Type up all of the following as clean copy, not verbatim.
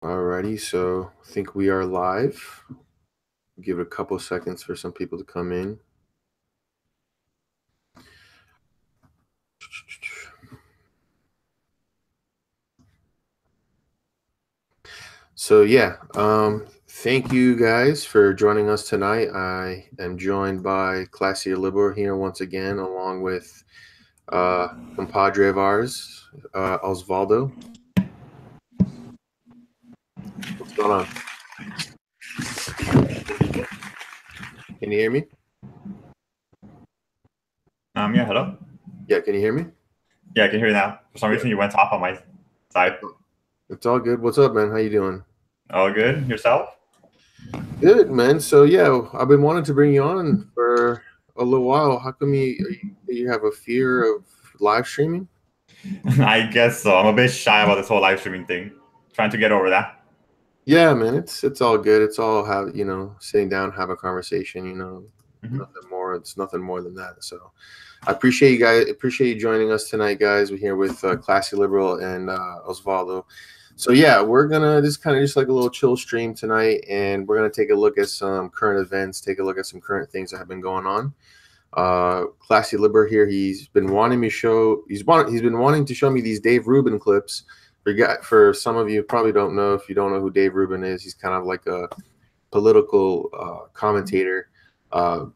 Alrighty, so I think we are live. Give it a couple seconds for some people to come in. So yeah, thank you guys for joining us tonight. I am joined by Classy Libor here once again, along with compadre of ours, Osvaldo. What's going on? Can you hear me? Yeah, hello. Yeah, can you hear me? Yeah, I can hear you now. For some reason, you went off on my side. It's all good. What's up, man? How you doing? All good. Yourself? Good, man. So yeah, I've been wanting to bring you on for a little while. How come you have a fear of live streaming? I guess so. I'm a bit shy about this whole live streaming thing. Trying to get over that. Yeah, man. It's all good. It's all have sitting down, have a conversation. Hmm. Nothing more. It's nothing more than that. So I appreciate you guys. Appreciate you joining us tonight, guys. We're here with Classy Liberal and Osvaldo. So yeah, we're gonna just kind of just like a little chill stream tonight, and we're gonna take a look at some current events, take a look at some current things that have been going on. Classy Liber here. He's been wanting me show. He's been wanting to show me these Dave Rubin clips. For some of you probably don't know, if you don't know who Dave Rubin is, he's kind of like a political commentator.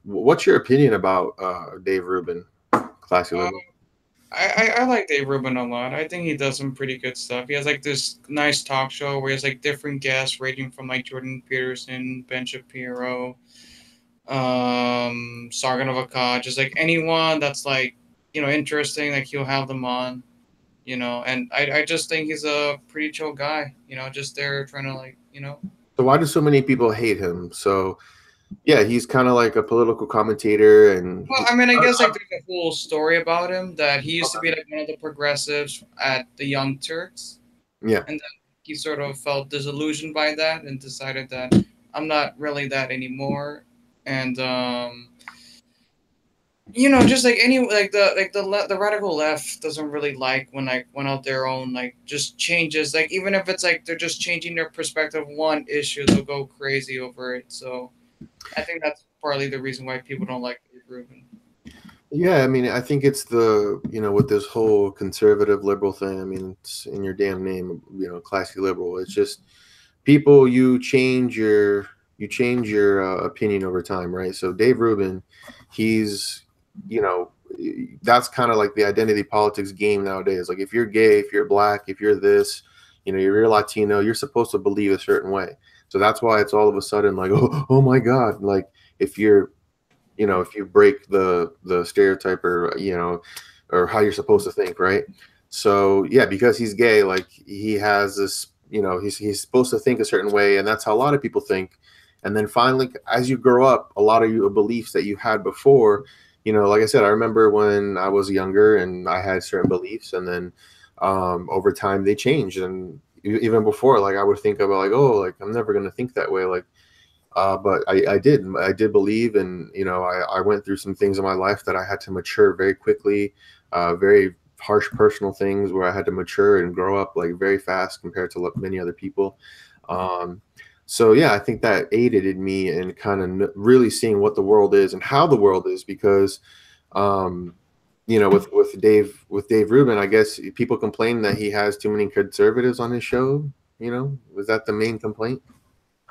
What's your opinion about Dave Rubin, Classy Uh, Liber? I like Dave Rubin a lot. I think he does some pretty good stuff. He has like this nice talk show where he has like different guests, ranging from like Jordan Peterson, Ben Shapiro, Sargon of Akkad, just like anyone that's like interesting. Like he'll have them on, and I just think he's a pretty chill guy. Just there trying to like. So why do so many people hate him? So yeah, he's kind of like a political commentator, and Well, I mean, I guess like there's a whole story about him that he used to be like one of the progressives at the Young Turks, yeah. and then he sort of felt disillusioned by that and decided that I'm not really that anymore. And just like any the radical left doesn't really like when like when out their own like just changes. Like even if it's like they're just changing their perspective of one issue, they'll go crazy over it. So I think that's partly the reason why people don't like Dave Rubin. Yeah, I mean, I think it's with this whole conservative liberal thing. I mean, it's in your damn name, classy liberal. It's just people. You change your opinion over time, right? So Dave Rubin, he's, you know, that's kind of like the identity politics game nowadays. Like if you're gay, if you're black, if you're this, you're Latino, you're supposed to believe a certain way. So that's why it's all of a sudden like, oh my God, like if you're if you break the stereotype or or how you're supposed to think, right? So yeah, because he's gay, like he has this, he's supposed to think a certain way, and that's how a lot of people think. And then finally, as you grow up, a lot of your beliefs that you had before, like I said, I remember when I was younger and I had certain beliefs, and then over time they changed. And even before, like I would think about like, oh, like I'm never gonna think that way, like but I did believe, and I went through some things in my life that I had to mature very quickly, very harsh personal things where I had to mature and grow up like very fast compared to many other people. Um, so yeah, I think that aided in me in kind of really seeing what the world is and how the world is, because um, with Dave Rubin, I guess people complain that he has too many conservatives on his show. Was that the main complaint?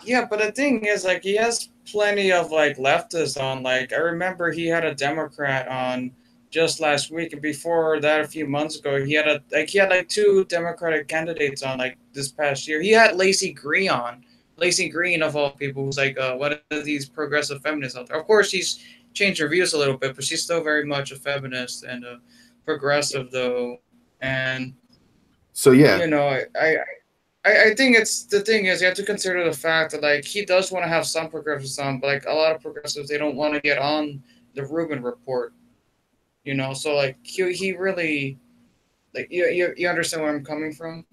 Yeah, but the thing is, like, he has plenty of like leftists on. Like, I remember he had a Democrat on just last week, and before that, a few months ago, he had like two Democratic candidates on like this past year. He had Lacey Green on, Lacey Green of all people, who's like one of these progressive feminists out there. Of course, she's changed her views a little bit, but she's still very much a feminist and a progressive, though. And So yeah. I think it's the thing is you have to consider the fact that like he does want to have some progressives on, but like a lot of progressives they don't want to get on the Rubin report, So like he really like you understand where I'm coming from?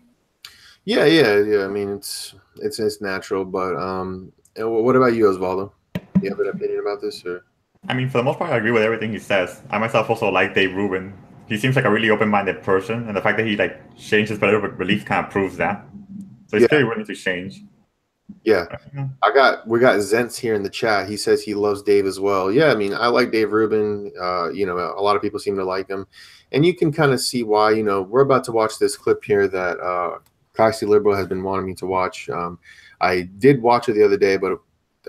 Yeah, yeah, yeah. I mean, it's natural, but and what about you, Osvaldo? Do you have an opinion about this, or? I mean, for the most part, I agree with everything he says. I myself also like Dave Rubin. He seems like a really open-minded person, and the fact that he like changed his political beliefs kind of proves that. So he's clearly willing to change. Yeah. We got Zentz here in the chat. He says he loves Dave as well. Yeah, I mean, I like Dave Rubin. You know, a lot of people seem to like him. And you can kind of see why. You know, we're about to watch this clip here that Classy Liberal has been wanting me to watch. I did watch it the other day, but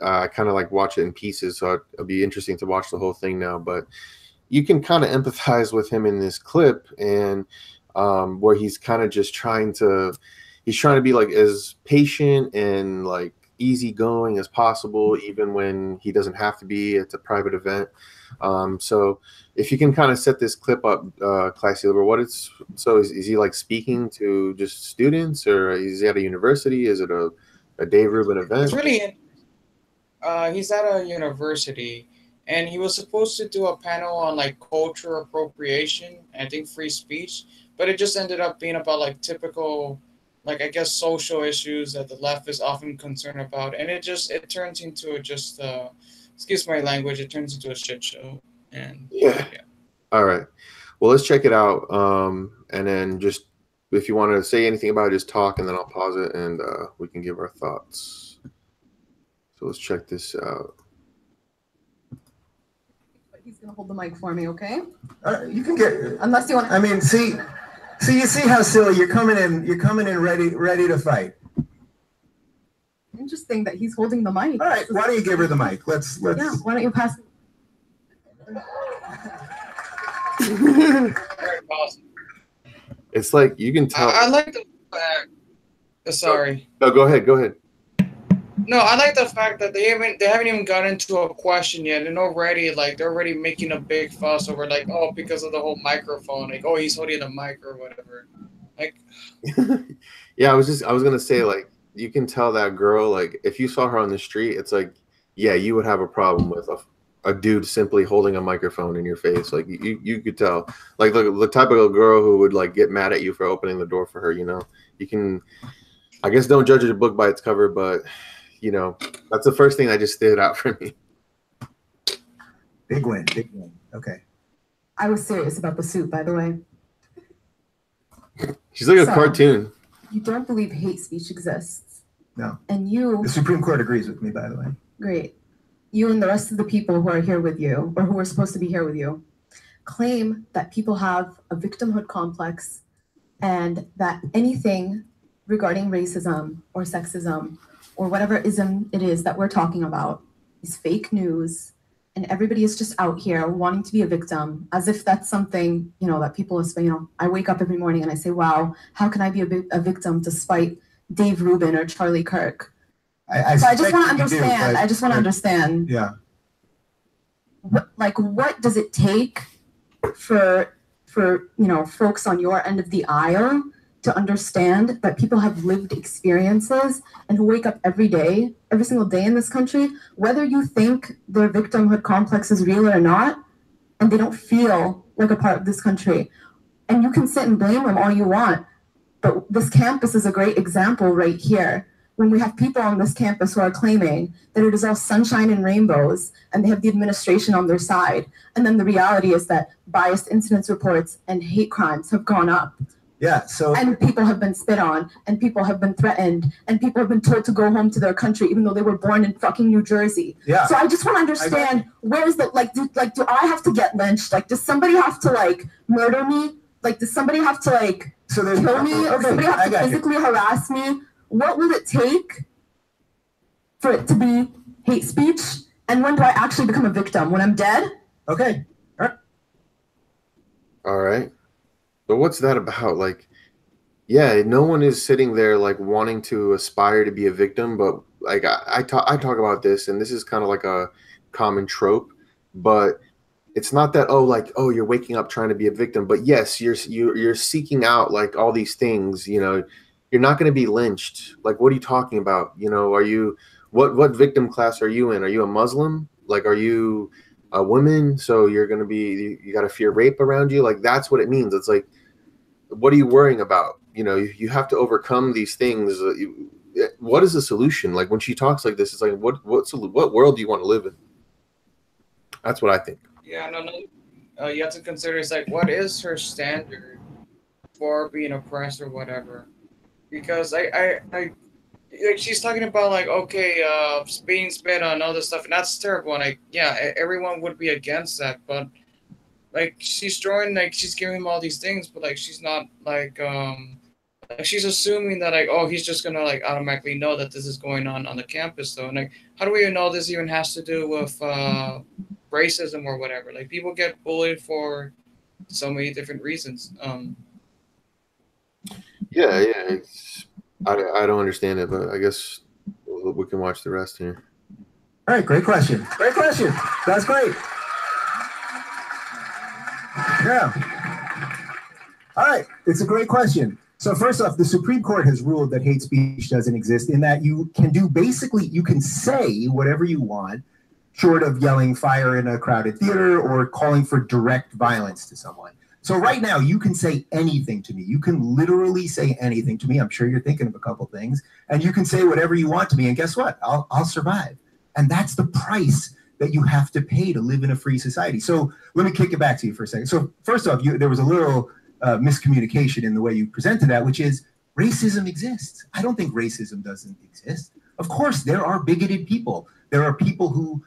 I kind of like watch it in pieces. So it'll be interesting to watch the whole thing now. But you can kind of empathize with him in this clip, and where he's kind of just trying to be like as patient and like easygoing as possible, even when he doesn't have to be. It's a private event. So if you can kind of set this clip up, Classy Liberal, is he like speaking to just students, or is he at a university? Is it a Dave Rubin event? It's really, he's at a university, and he was supposed to do a panel on like culture appropriation, I think free speech, but it just ended up being about like typical, like, I guess, social issues that the left is often concerned about. And it turns into excuse my language, it turns into a shit show. And yeah. All right. Well, let's check it out. And then just, if you want to say anything about it, just talk, and then I'll pause it and we can give our thoughts. So let's check this out. He's going to hold the mic for me, okay? You can get, unless you want to. I mean, see, you see how silly you're coming in ready to fight. Interesting that he's holding the mic. All right, why don't you give her the mic? Let's. Yeah, why don't you pass it? It's like you can tell. I like the fact. Sorry. No, go ahead. Go ahead. No, I like the fact that they haven't even got into a question yet, and already like they're already making a big fuss over like, oh, because of the whole microphone, like, oh, he's holding the mic or whatever. Like, yeah, I was gonna say, like, you can tell that girl, like, if you saw her on the street, it's like, yeah, you would have a problem with a dude simply holding a microphone in your face. Like, you could tell, like, the type of girl who would like get mad at you for opening the door for her. You know, you can, I guess, don't judge a book by its cover, but you know, that's the first thing that just stood out for me. Big win. Okay. I was serious about the suit, by the way. She's like a cartoon. You don't believe hate speech exists. No. And you... The Supreme Court agrees with me, by the way. Great. You and the rest of the people who are here with you, or who are supposed to be here with you, claim that people have a victimhood complex, and that anything regarding racism or sexism or whatever ism it is that we're talking about is fake news, and everybody is just out here wanting to be a victim, as if that's something, you know, that people are, you know, I wake up every morning and I say, wow, how can I be a victim despite Dave Rubin or Charlie Kirk? I just want to understand. I just want to understand. Yeah. What does it take for you know, folks on your end of the aisle to understand that people have lived experiences and who wake up every single day in this country, whether you think their victimhood complex is real or not, and they don't feel like a part of this country. And you can sit and blame them all you want, but this campus is a great example right here. When we have people on this campus who are claiming that it is all sunshine and rainbows and they have the administration on their side, and then the reality is that biased incidents reports and hate crimes have gone up. Yeah, so... And people have been spit on, and people have been threatened, and people have been told to go home to their country even though they were born in fucking New Jersey. Yeah. So I just want to understand, where is the, do I have to get lynched? Like, does somebody have to, like, murder me? Like, does somebody have to, like, kill me? Or somebody have to physically harass me? What will it take for it to be hate speech? And when do I actually become a victim? When I'm dead? Okay. All right. But what's that about? Like, yeah, no one is sitting there like wanting to aspire to be a victim, but like I talk about this, and this is kind of like a common trope, but it's not that, oh, you're waking up trying to be a victim, but yes, you're seeking out like all these things, you know. You're not going to be lynched. Like, what are you talking about? You know, are you, what victim class are you in? Are you a Muslim? Like, are you a woman? So you're going to be, you got to fear rape around you. Like, that's what it means. It's like, what are you worrying about? You know, you have to overcome these things. What is the solution? Like, when she talks like this, it's like, what world do you want to live in? That's what I think. Yeah, no. You have to consider, it's like, what is her standard for being oppressed or whatever? because like she's talking about like okay, being spit on all this stuff, and that's terrible. And everyone would be against that, but like she's throwing like she's giving him all these things, but like she's not like she's assuming that like oh he's just gonna like automatically know that this is going on the campus though, and like how do we even know this even has to do with racism or whatever? Like people get bullied for so many different reasons. Yeah, I don't understand it, but I guess we can watch the rest here. All right, great question. Great question. That's great. Yeah. All right, it's a great question. So first off, the Supreme Court has ruled that hate speech doesn't exist, in that you can say whatever you want, short of yelling fire in a crowded theater or calling for direct violence to someone. So right now, you can say anything to me. You can literally say anything to me. I'm sure you're thinking of a couple things. And you can say whatever you want to me. And guess what? I'll survive. And that's the price that you have to pay to live in a free society. So let me kick it back to you for a second. So first off, there was a little miscommunication in the way you presented that, which is racism exists. I don't think racism doesn't exist. Of course, there are bigoted people. There are people who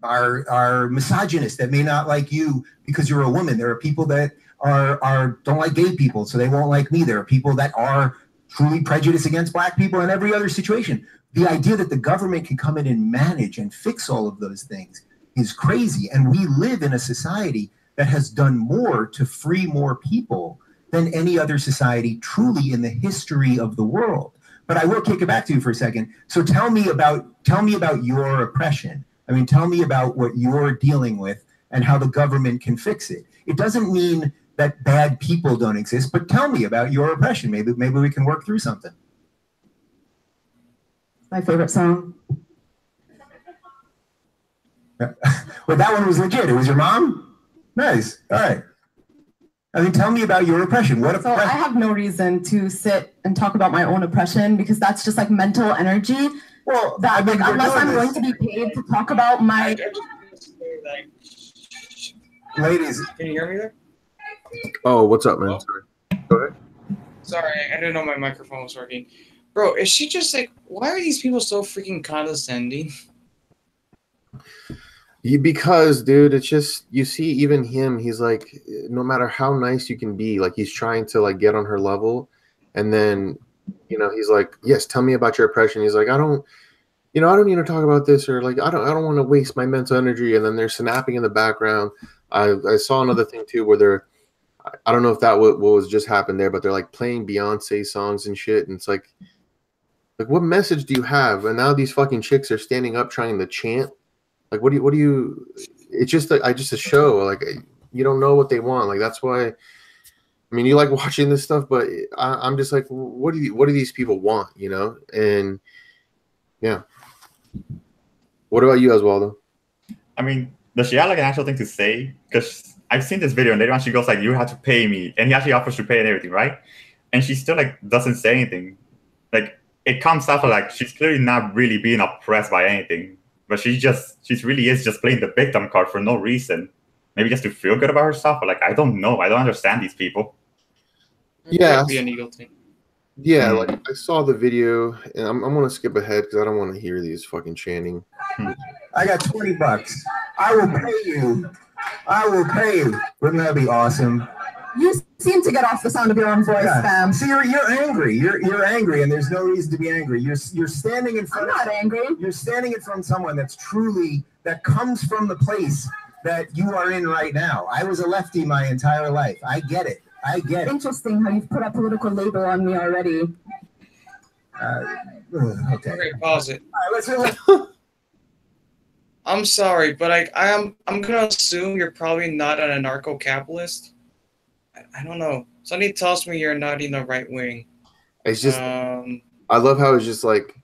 are misogynist that may not like you because you're a woman. There are people that don't like gay people, so they won't like me. There are people that are truly prejudiced against black people in every other situation. The idea that the government can come in and manage and fix all of those things is crazy. And we live in a society that has done more to free more people than any other society truly in the history of the world. But I will kick it back to you for a second. So tell me about your oppression. I mean, tell me about what you're dealing with and how the government can fix it. It doesn't mean that bad people don't exist, but tell me about your oppression. Maybe we can work through something. My favorite song. Well, that one was legit. It was your mom? Nice. All right. I mean, tell me about your oppression. So I have no reason to sit and talk about my own oppression because that's just like mental energy. Well, that like unless I'm going to be paid to talk about my. Ladies, can you hear me there? Oh, what's up, man? Sorry. Go ahead. Sorry, I didn't know my microphone was working. Bro, is she just like, why are these people so freaking condescending? Because, dude, it's just, you see even him, he's like, no matter how nice you can be, like he's trying to like get on her level. And then, he's like, yes, tell me about your oppression. He's like, I don't need to talk about this, or like, I don't want to waste my mental energy. And then they're snapping in the background. I saw another thing too, where I don't know if that what was just happened there, but they're like playing Beyonce songs and shit. And it's like what message do you have? And now these fucking chicks are standing up trying to chant. Like, what do you, it's just like, just a show. Like, you don't know what they want. Like, that's why, I mean, you like watching this stuff, but I'm just like, what do these people want? And yeah. What about you, Oswaldo? I mean, does she have like an actual thing to say? Because I've seen this video and later on she goes like, you have to pay me. And he actually offers to pay and everything, right? And she still like doesn't say anything. Like, it comes out like she's clearly not really being oppressed by anything. But she really is just playing the victim card for no reason. Maybe just to feel good about herself. But like, I don't know. I don't understand these people. Yeah. Be an eagle thing. Yeah, like I saw the video, and I'm gonna skip ahead because I don't want to hear these fucking chanting. I got $20. I will pay you. I will pay you. Wouldn't that be awesome? You seem to get off the sound of your own voice, fam. See, you're angry. You're angry, and there's no reason to be angry. You're standing in front. I'm not angry. You're standing in front of someone that comes from the place that you are in right now. I was a lefty my entire life. I get it. Interesting how you've put a political label on me already. Okay. Pause it. All right, let's I'm sorry, but I'm gonna assume you're probably not an anarcho-capitalist. I don't know. Somebody tells me you're not in the right wing. It's just, I love how it's just like,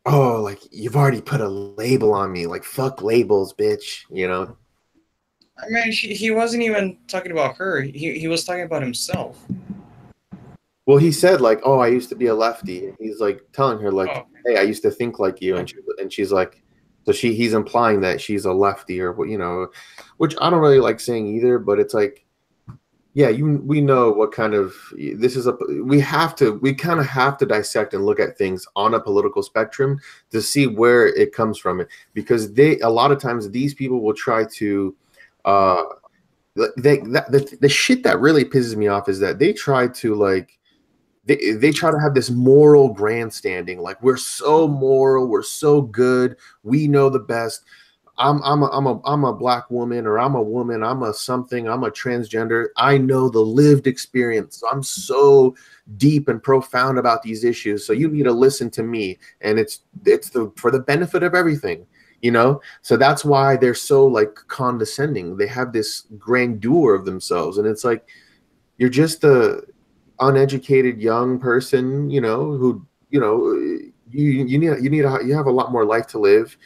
oh, like you've already put a label on me. Like, fuck labels, bitch. I mean, he wasn't even talking about her. He was talking about himself. Well, he said like, oh, I used to be a lefty. And he's like telling her like, hey, I used to think like you. And she's like, so he's implying that she's a lefty or what, which I don't really like saying either. But it's like, Yeah, we know what kind of this is. We kind of have to dissect and look at things on a political spectrum to see where it comes from, because a lot of times these people will try to uh the shit that really pisses me off is that they try to like they try to have this moral grandstanding, like we're so moral, we're so good, we know the best. I'm a black woman, or I'm a woman, I'm a something, I'm a transgender. I know the lived experience. I'm so deep and profound about these issues. So you need to listen to me. And it's for the benefit of everything, you know? So that's why they're so like condescending. They have this grandeur of themselves. And it's like, you're just a uneducated young person, you know, who, you know, you have a lot more life to live.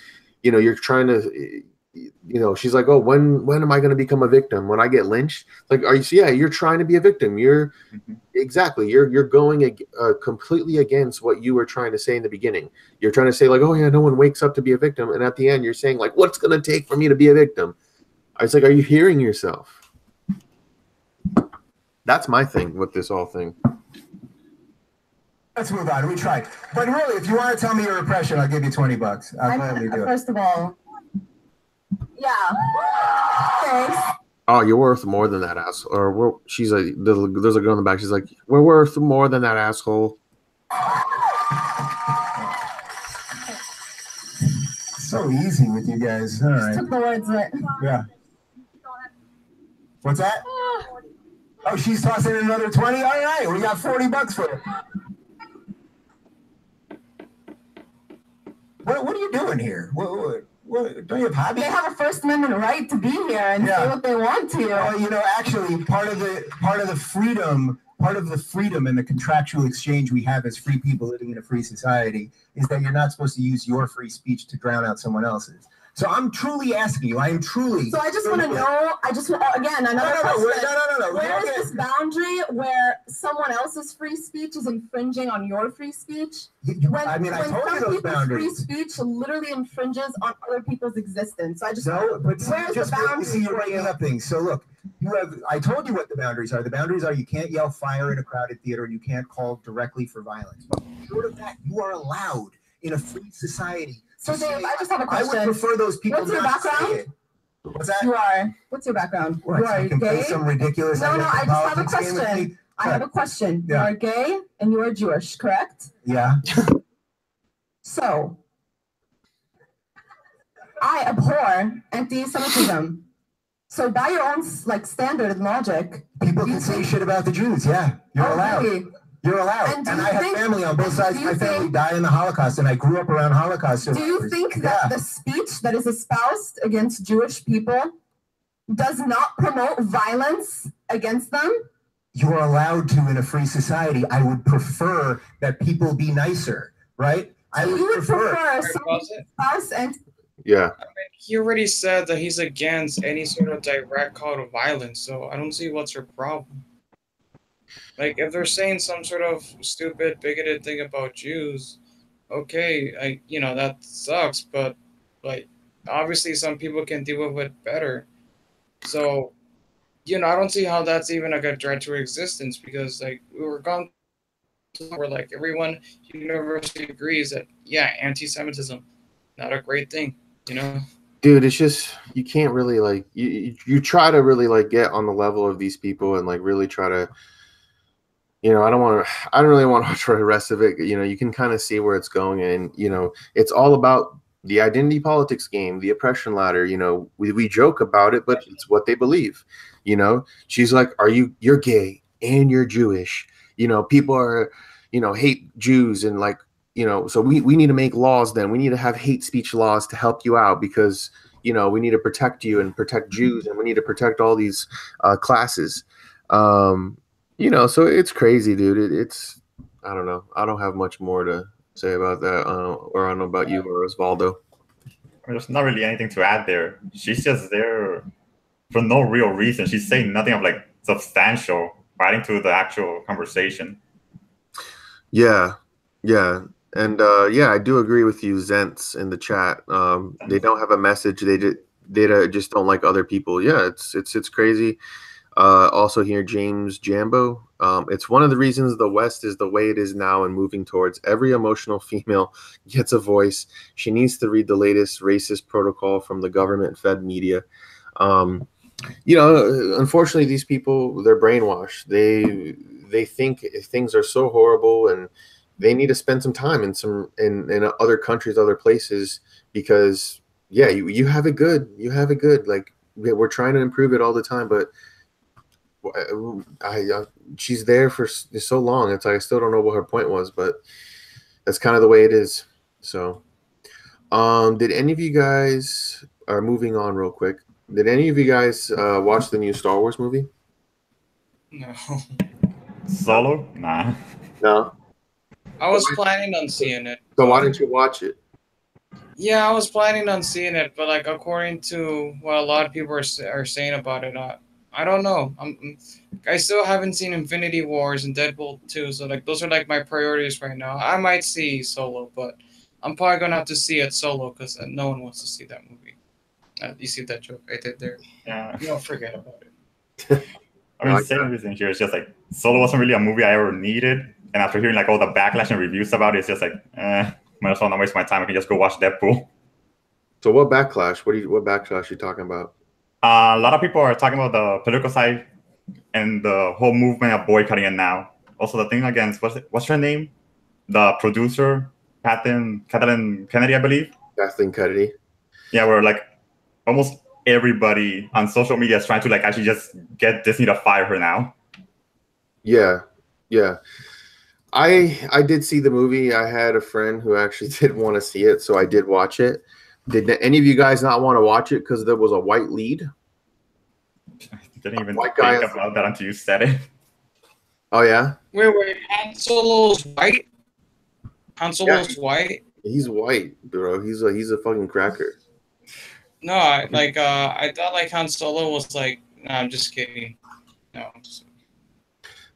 You know, you're trying to, you know, she's like, oh, when am I going to become a victim? When I get lynched? Like, are you? Yeah, you're trying to be a victim. Exactly. You're going completely against what you were trying to say in the beginning. You're trying to say like, oh yeah, no one wakes up to be a victim, and at the end, you're saying like, what's going to take for me to be a victim? It's like, are you hearing yourself? That's my thing with this whole thing. Let's move on. We tried. But really, if you want to tell me your impression, I'll give you $20. I'll gladly do it. First of all, yeah. Thanks. Oh, you're worth more than that asshole. Or she's like, there's a girl in the back. She's like, we're worth more than that asshole. So easy with you guys. All right. Took the words that. Yeah. What's that? Oh, she's tossing in another 20. All right, we got $40 for it. What are you doing here? What don't you have hobbies? They have a First Amendment right to be here and say what they want to. Well, you know, actually, part of the freedom and the contractual exchange we have as free people living in a free society is that you're not supposed to use your free speech to drown out someone else's. So I'm truly asking you. I am truly. So I just want to know. Again, another question. No. Where is this boundary where someone else's free speech is infringing on your free speech? I told you those boundaries. Free speech literally infringes on other people's existence. So I just where's the boundary? See, you're making up things. So look, I told you what the boundaries are. The boundaries are you can't yell fire in a crowded theater and you can't call directly for violence. But short of that, you are allowed in a free society. So Dave, I just have a question. I would prefer those people. What's your background? What's that? What's your background? What, you are you can gay? Play some ridiculous. No, I just have a question. I have a question. Yeah. You are gay and you are Jewish, correct? Yeah. So, I abhor anti-Semitism. So, by your own standard and logic, people can say shit about the Jews. Yeah, you're allowed. Really? You're allowed. And I have family on both sides. My family died in the Holocaust, and I grew up around Holocaust survivors. Do you think that the speech that is espoused against Jewish people does not promote violence against them? You're allowed to in a free society. I would prefer that people be nicer, right? I would prefer spouse and. Yeah. I mean, he already said that he's against any sort of direct call to violence, so I don't see what's her problem. Like, if they're saying some sort of stupid, bigoted thing about Jews, okay, that sucks, but, like, obviously some people can deal with it better. So, I don't see how that's even like a threat to existence, because, like, we're gone where, like, everyone universally agrees that, yeah, anti-Semitism, not a great thing, Dude, it's just, you can't really, like, you try to really, like, get on the level of these people and, like, really try to, I don't really want to try the rest of it. You can kind of see where it's going, and, it's all about the identity politics game, the oppression ladder. We joke about it, but it's what they believe. She's like, you're gay and you're Jewish. People are, hate Jews, and like, so we need to make laws then. We need to have hate speech laws to help you out, because, we need to protect you and protect Jews, and we need to protect all these classes. So it's crazy, dude. It's I don't know. I don't have much more to say about that. Or I don't know about you or Osvaldo. There's not really anything to add there. She's just there for no real reason. She's saying nothing of like substantial, adding to the actual conversation. Yeah. And I do agree with you, Zents, in the chat. They don't have a message. They just don't like other people. Yeah, it's crazy. Also here, James Jambo. It's one of the reasons the West is the way it is now and moving towards every emotional female gets a voice. She needs to read the latest racist protocol from the government-fed media. Unfortunately, these people, they're brainwashed. They think things are so horrible, and they need to spend some time in other countries, other places, because you have it good. You have it good. Like we're trying to improve it all the time, but she's there for so long. It's like I still don't know what her point was, but that's kind of the way it is. So, did any of you guys are moving on real quick? Did any of you guys watch the new Star Wars movie? No. Solo? Nah. No. I was planning on seeing it. So why didn't you watch it? Yeah, I was planning on seeing it, but like according to what a lot of people are saying about it, I don't know. I still haven't seen Infinity Wars and Deadpool 2, so like those are like my priorities right now. I might see Solo, but I'm probably gonna have to see it solo because no one wants to see that movie. You see that joke I did there? Yeah. You don't forget about it. I mean, same reason here. It's just like Solo wasn't really a movie I ever needed, and after hearing like all the backlash and reviews about it, it's just like, might as well not waste my time. I can just go watch Deadpool. So what backlash? What backlash are you talking about? A lot of people are talking about the political side and the whole movement of boycotting it now. Also, the thing against what's her name? The producer, Kathleen Kennedy, I believe. Kathleen Kennedy. Yeah, where like almost everybody on social media is trying to like actually just get Disney to fire her now. Yeah. I did see the movie. I had a friend who actually did want to see it, so I did watch it. Did any of you guys not want to watch it because there was a white lead? I didn't even think about that until you said it. Oh yeah. Wait. Han Solo's white. Han Solo's white. He's white, bro. He's a fucking cracker. No, I thought like Han Solo was like. No, I'm just kidding. No.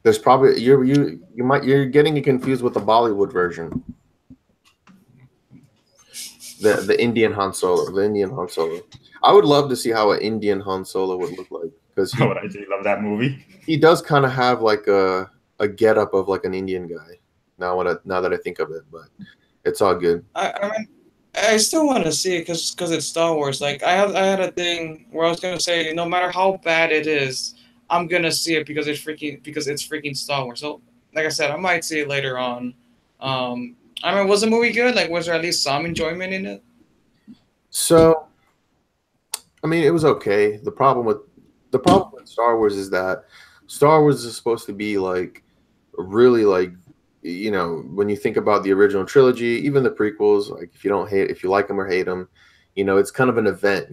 There's probably you're getting it confused with the Bollywood version. The Indian Han Solo. The Indian Han Solo. I would love to see how an Indian Han Solo would look like, because I do love that movie. He does kind of have like a getup of like an Indian guy. Now that I think of it, but it's all good. I mean, I still want to see it because it's Star Wars. Like I had a thing where I was gonna say no matter how bad it is, I'm gonna see it because it's freaking Star Wars. So like I said, I might see it later on. I mean, was the movie good? Like, was there at least some enjoyment in it? So, I mean, it was okay. The problem with Star Wars is that Star Wars is supposed to be like really like, when you think about the original trilogy, even the prequels, like if you like them or hate them, it's kind of an event.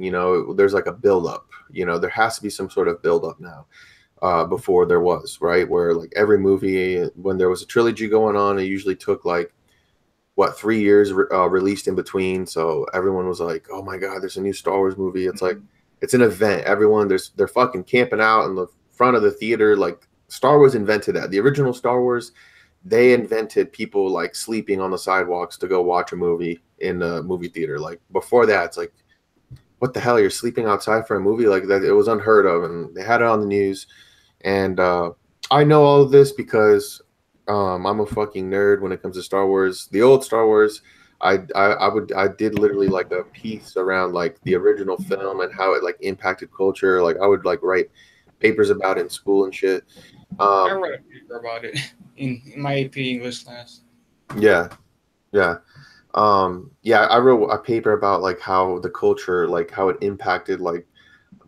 There's like a build up. There has to be some sort of build up now. Before there was, right, where like every movie, when there was a trilogy going on, it usually took like 3 years released in between. So everyone was like, oh my god, there's a new Star Wars movie. It's like it's an event. Everyone they're fucking camping out in the front of the theater. Like Star Wars invented that. The original Star Wars, they invented people like sleeping on the sidewalks to go watch a movie in a movie theater. Like before that, it's like, what the hell, you're sleeping outside for a movie? Like that, it was unheard of, and they had it on the news. And I know all of this because I'm a fucking nerd when it comes to Star Wars. The old Star Wars, I did literally like a piece around like the original film and how it like impacted culture. Like I would like write papers about it in school and shit. I wrote a paper about it in my AP English class. Yeah. I wrote a paper about like how the culture, like how it impacted like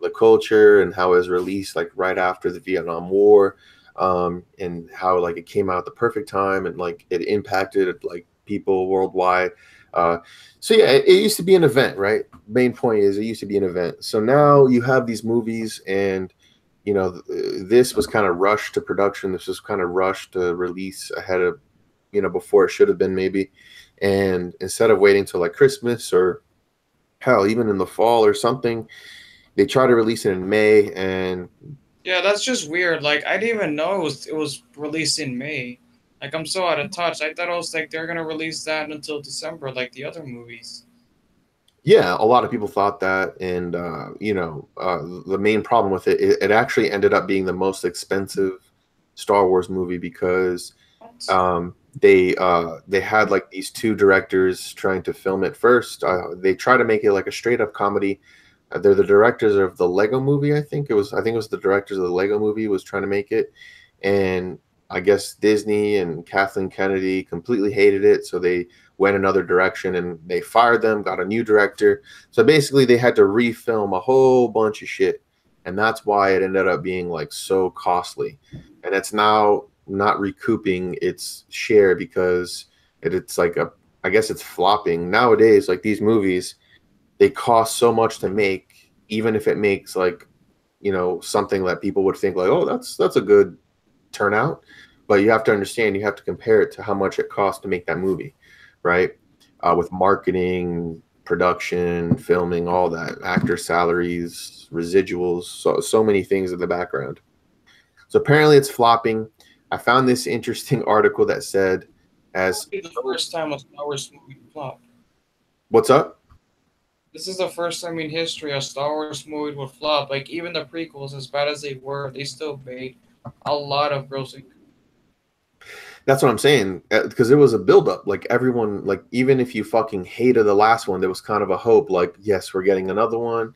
the culture and how it was released like right after the Vietnam War, and how like it came out at the perfect time and like it impacted like people worldwide. So yeah, it used to be an event, right? Main point is it used to be an event. So now you have these movies, and this was kind of rushed to production. This was kind of rushed to release ahead of, before it should have been maybe. And instead of waiting till like Christmas or hell, even in the fall or something, they try to release it in May. And yeah, that's just weird. Like I didn't even know it was released in May. Like I'm so out of touch. I thought it was like they're gonna release that until December, like the other movies. Yeah, a lot of people thought that, and the main problem with it actually ended up being the most expensive Star Wars movie because they had like these two directors trying to film it first. They try to make it like a straight up comedy. They're the directors of the Lego Movie, I think it was. I think it was the directors of the Lego Movie was trying to make it, and I guess Disney and Kathleen Kennedy completely hated it, so they went another direction and they fired them, got a new director. So basically, they had to refilm a whole bunch of shit, and that's why it ended up being like so costly, and it's now not recouping its share because it's like I guess it's flopping nowadays. Like these movies, they cost so much to make, even if it makes like something that people would think like, oh, that's a good turnout, but you have to understand, you have to compare it to how much it costs to make that movie, right? With marketing, production, filming, all that, actor salaries, residuals, so many things in the background. So apparently it's flopping. I found this interesting article that said as This is the first time a Star Wars movie flopped. What's up? This is the first time in history a Star Wars movie would flop. Like even the prequels, as bad as they were, they still made a lot of grossing. That's what I'm saying, because it was a buildup. Like everyone, like even if you fucking hated the last one, there was kind of a hope. Like, yes, we're getting another one.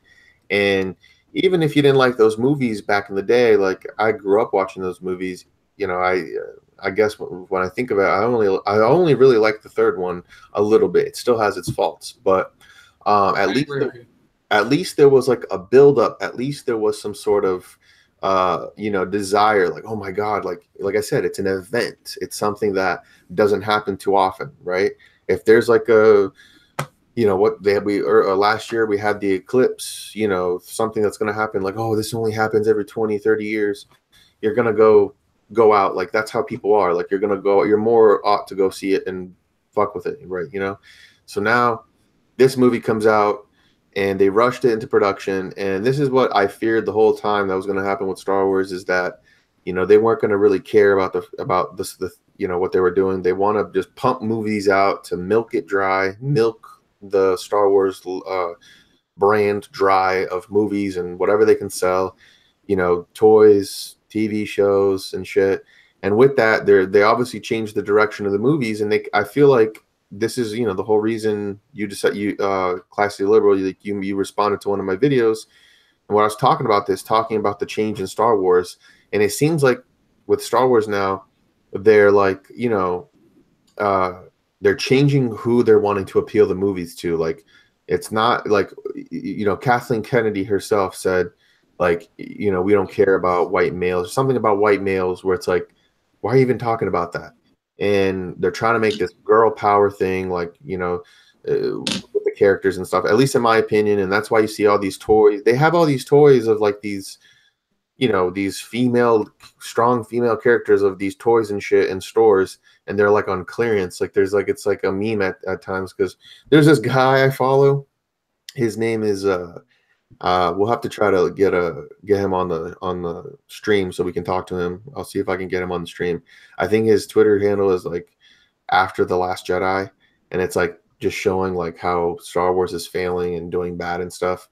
And even if you didn't like those movies back in the day, like I grew up watching those movies. I guess when I think of it, I only really like the third one a little bit. It still has its faults, but at least there was like a buildup. At least there was some sort of desire, like, oh my God, like I said, it's an event. It's something that doesn't happen too often, right? If there's like last year we had the eclipse, something that's going to happen, like, oh, this only happens every 20, 30 years. You're going to go out. Like, that's how people are. Like, you're more ought to go see it and fuck with it, right? So now this movie comes out, and they rushed it into production. And this is what I feared the whole time that was going to happen with Star Wars, is that, they weren't going to really care about what they were doing. They want to just pump movies out to milk it dry, milk the Star Wars brand dry of movies and whatever they can sell, toys, TV shows and shit. And with that, they obviously changed the direction of the movies. And I feel like this is, the whole reason you decided, Classy Liberal, you responded to one of my videos, and when I was talking about the change in Star Wars, and it seems like with Star Wars now, they're like, they're changing who they're wanting to appeal the movies to. Like, it's not like, Kathleen Kennedy herself said, like, we don't care about white males, something about white males, where it's like, why are you even talking about that? And they're trying to make this girl power thing, like, with the characters and stuff, at least in my opinion. And that's why you see all these toys. They have all these toys of like these, these strong female characters of these toys and shit in stores. And they're like on clearance. Like it's like a meme at times, because there's this guy I follow. His name is, we'll have to try to get him on the stream so we can talk to him. I'll see if I can get him on the stream. I think his Twitter handle is like After the Last Jedi, and it's like just showing like how Star Wars is failing and doing bad and stuff.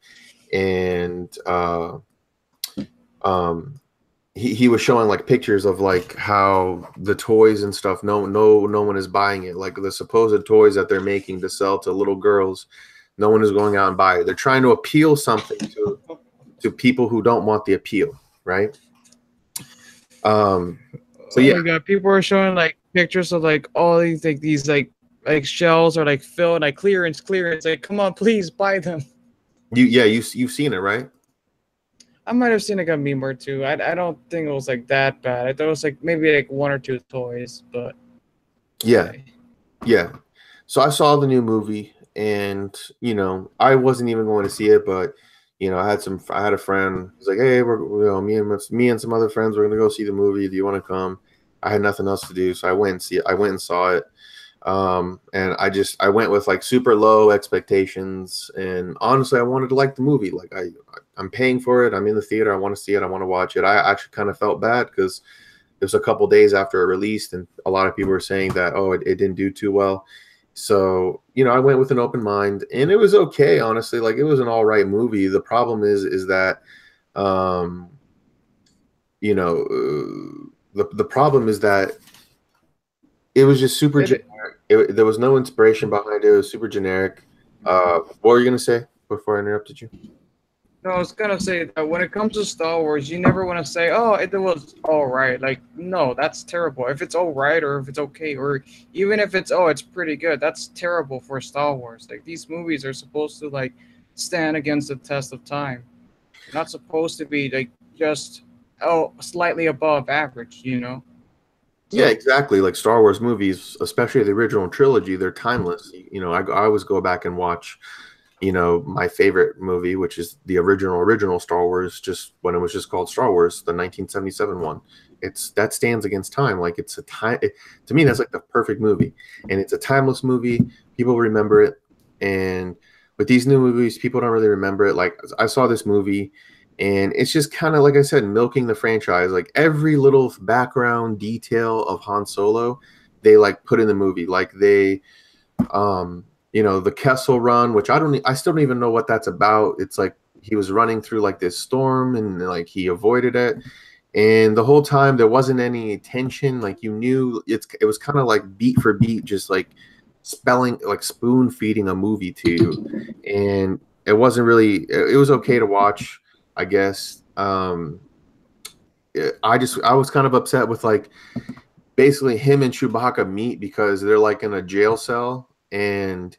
And he was showing like pictures of like how the toys and stuff, no one is buying it. Like the supposed toys that they're making to sell to little girls, no one is going out and buy it. They're trying to appeal something to people who don't want the appeal, right? So yeah, oh my God, people are showing like pictures of like all these like shells are like filled, like clearance. Like, come on, please buy them. You've seen it, right? I might have seen like a meme or two. I don't think it was like that bad. I thought it was like maybe like one or two toys, but yeah. So I saw the new movie, and I wasn't even going to see it, but I had a friend who's like, hey, me and some other friends, we're gonna go see the movie. Do you want to come? I had nothing else to do, so I went and saw it. And I went with like super low expectations, and honestly, I wanted to like the movie. Like I'm paying for it. I'm in the theater. I want to see it. I want to watch it. I actually kind of felt bad because it was a couple days after it released, and a lot of people were saying that, oh, it didn't do too well. So, you know, I went with an open mind, and it was okay, honestly. Like, it was an all right movie. The problem is that, um, you know, the problem is that it was just super generic. There was no inspiration behind it. It was super generic. What were you gonna say before I interrupted you? No, I was gonna say that when it comes to Star Wars, you never want to say, "Oh, it was all right." Like, no, that's terrible. If it's all right, or if it's okay, or even if it's it's pretty good, that's terrible for Star Wars. Like, these movies are supposed to like stand against the test of time. They're not supposed to be like just slightly above average, you know? Yeah, exactly. Like Star Wars movies, especially the original trilogy, they're timeless. You know, I always go back and watch, you know, my favorite movie, which is the original Star Wars, just when it was just called Star Wars, the 1977 one. That stands against time. Like, it's a time to me, that's like the perfect movie, and it's a timeless movie. People remember it, and with these new movies, people don't really remember it. Like, I saw this movie, and it's just kind of, like I said, milking the franchise. Like, every little background detail of Han Solo, they like put in the movie. Like, they you know, the Kessel Run, which I still don't even know what that's about. It's like he was running through like this storm, and like he avoided it, and the whole time there wasn't any tension. Like, you knew it was kind of like beat for beat, just like spoon feeding a movie to you, and it wasn't really. It was okay to watch, I guess. I was kind of upset with, like, basically him and Chewbacca meet because they're like in a jail cell, and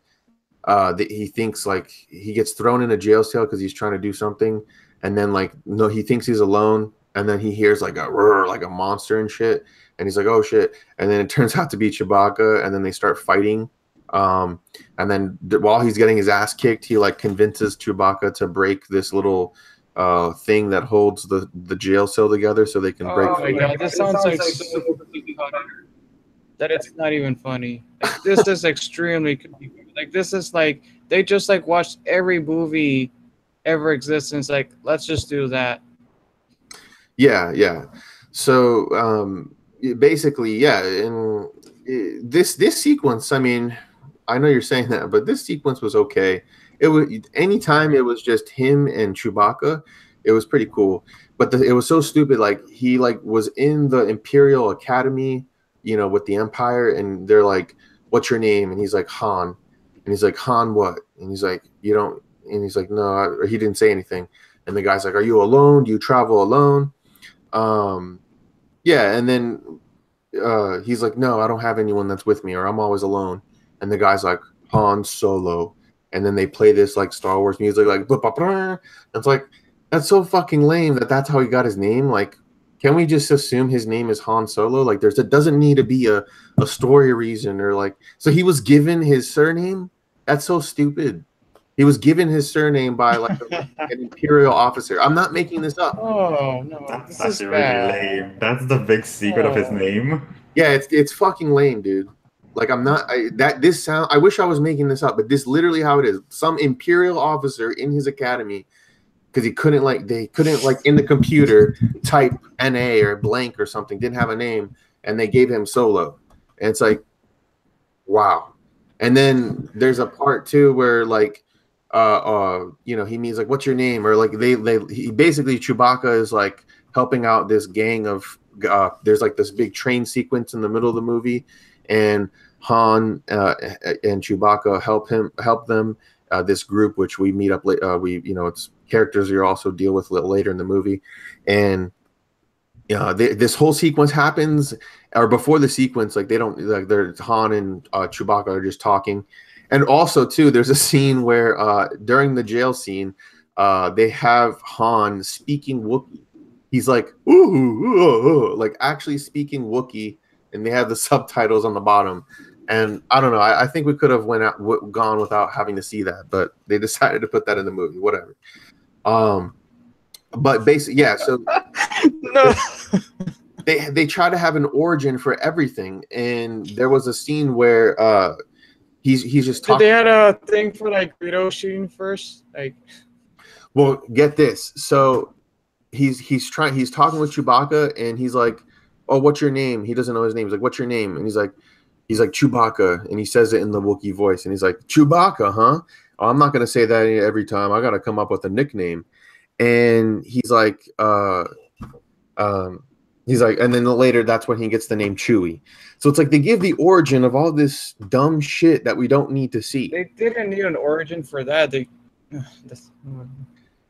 he thinks like he gets thrown in a jail cell because he's trying to do something, and then like no, he thinks he's alone, and then he hears like a roar, like a monster and shit, and he's like, oh shit, and then it turns out to be Chewbacca, and then they start fighting, and then while he's getting his ass kicked, he like convinces Chewbacca to break this little thing that holds the jail cell together so they can break. Oh my god, this sounds like so that it's not even funny. Like, this is extremely like, this is like they just like watched every movie ever exists, and it's like, let's just do that. Yeah. So basically, yeah, and this sequence, I mean, I know you're saying that, but this sequence was okay. It was anytime it was just him and Chewbacca, it was pretty cool. But it was so stupid. Like, he like was in the Imperial Academy, you know, with the Empire, and they're like, "What's your name?" And he's like, "Han," and he's like, "Han what?" And he's like, "You don't," and he's like, "No," or he didn't say anything. And the guy's like, "Are you alone? Do you travel alone?" Yeah, and then he's like, "No, I don't have anyone that's with me, or I'm always alone." And the guy's like, "Han Solo," and then they play this like Star Wars music, like blah, blah, blah. It's like, that's so fucking lame that's how he got his name. Like, can we just assume his name is Han Solo? Like, it doesn't need to be a story reason, or like, so he was given his surname. That's so stupid. He was given his surname by like an Imperial officer. I'm not making this up. Oh no, That's this is actually really bad. lame. That's the big secret of his name. Yeah, it's fucking lame, dude. Like, I'm not I wish I was making this up, but this literally how it is. Some Imperial officer in his academy, because they couldn't in the computer type NA or blank or something, didn't have a name, and they gave him Solo. And it's like, wow. And then there's a part too where like you know, he means like, what's your name? Or like he basically, Chewbacca is like helping out this gang of there's like this big train sequence in the middle of the movie, and Han and Chewbacca help them, this group, which we meet up it's characters you also deal with a little later in the movie. And this whole sequence happens, or before the sequence, like, they don't, like, they're Han and Chewbacca are just talking. And also too, there's a scene where during the jail scene, they have Han speaking Wookiee. He's like, ooh, ooh, ooh, like actually speaking Wookiee, and they have the subtitles on the bottom. And I don't know, I think we could have gone without having to see that, but they decided to put that in the movie. Whatever. But basically, yeah. So No. they try to have an origin for everything, and there was a scene where he's just talking. They had a thing for like Greedo shooting first, like. Well, get this. So he's talking with Chewbacca, and he's like, "Oh, what's your name?" He doesn't know his name. He's like, "What's your name?" And he's like, he's like Chewbacca, and he says it in the Wookiee voice, and he's like, Chewbacca, huh? Oh, I'm not gonna say that every time. I gotta come up with a nickname. And he's like, and then later that's when he gets the name Chewie. So it's like they give the origin of all this dumb shit that we don't need to see. They didn't need an origin for that.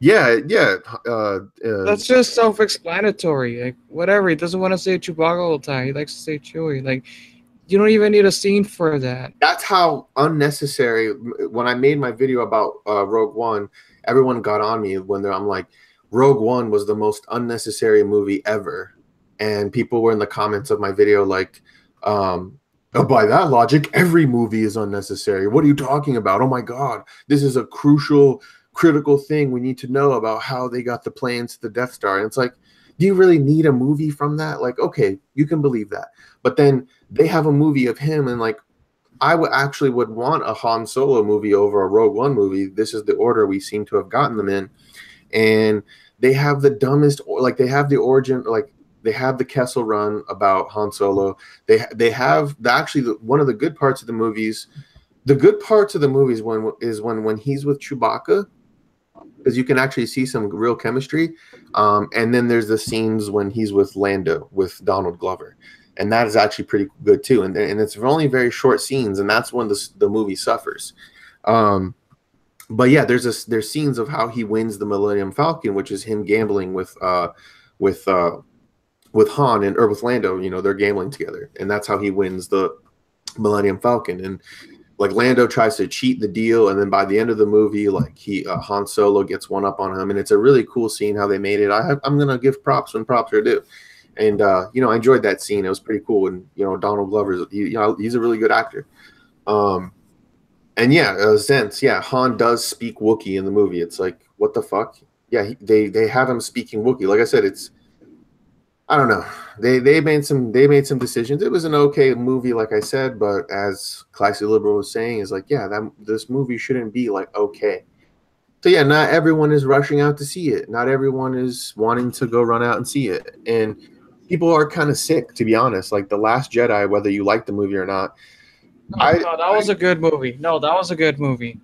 That's just self-explanatory. Like, whatever. He doesn't want to say Chewbacca all the time. He likes to say Chewie. Like, you don't even need a scene for that. That's how unnecessary. When I made my video about Rogue One, everyone got on me I'm like, Rogue One was the most unnecessary movie ever. And people were in the comments of my video like, oh, by that logic, every movie is unnecessary. What are you talking about? Oh my God, this is a critical thing we need to know about how they got the plans to the Death Star. And it's like, do you really need a movie from that? Like, okay, you can believe that. But then they have a movie of him, and like, I would want a Han Solo movie over a Rogue One movie. This is the order we seem to have gotten them in. And they have the dumbest, like they have the origin, like they have the Kessel Run about Han Solo. They have one of the good parts of the movies. The good parts of the movies when he's with Chewbacca, because you can actually see some real chemistry. And then there's the scenes when he's with Lando, with Donald Glover. And that is actually pretty good too. And it's only very short scenes, and that's when the movie suffers. But yeah, there's scenes of how he wins the Millennium Falcon, which is him gambling with Han or with Lando. You know, they're gambling together, and that's how he wins the Millennium Falcon. And like Lando tries to cheat the deal, and then by the end of the movie, like Han Solo gets one up on him, and it's a really cool scene how they made it. I'm gonna give props when props are due. And I enjoyed that scene. It was pretty cool. And Donald Glover's he's a really good actor. And yeah, since Han does speak Wookiee in the movie. It's like, what the fuck? Yeah, they have him speaking Wookiee. Like I said, I don't know. They made some decisions. It was an okay movie, like I said, but as Classy Liberal was saying, is like, this movie shouldn't be like okay. So yeah, not everyone is rushing out to see it. Not everyone is wanting to go run out and see it. And people are kind of sick, to be honest. Like The Last Jedi, whether you like the movie or not. No, that was a good movie. No, that was a good movie.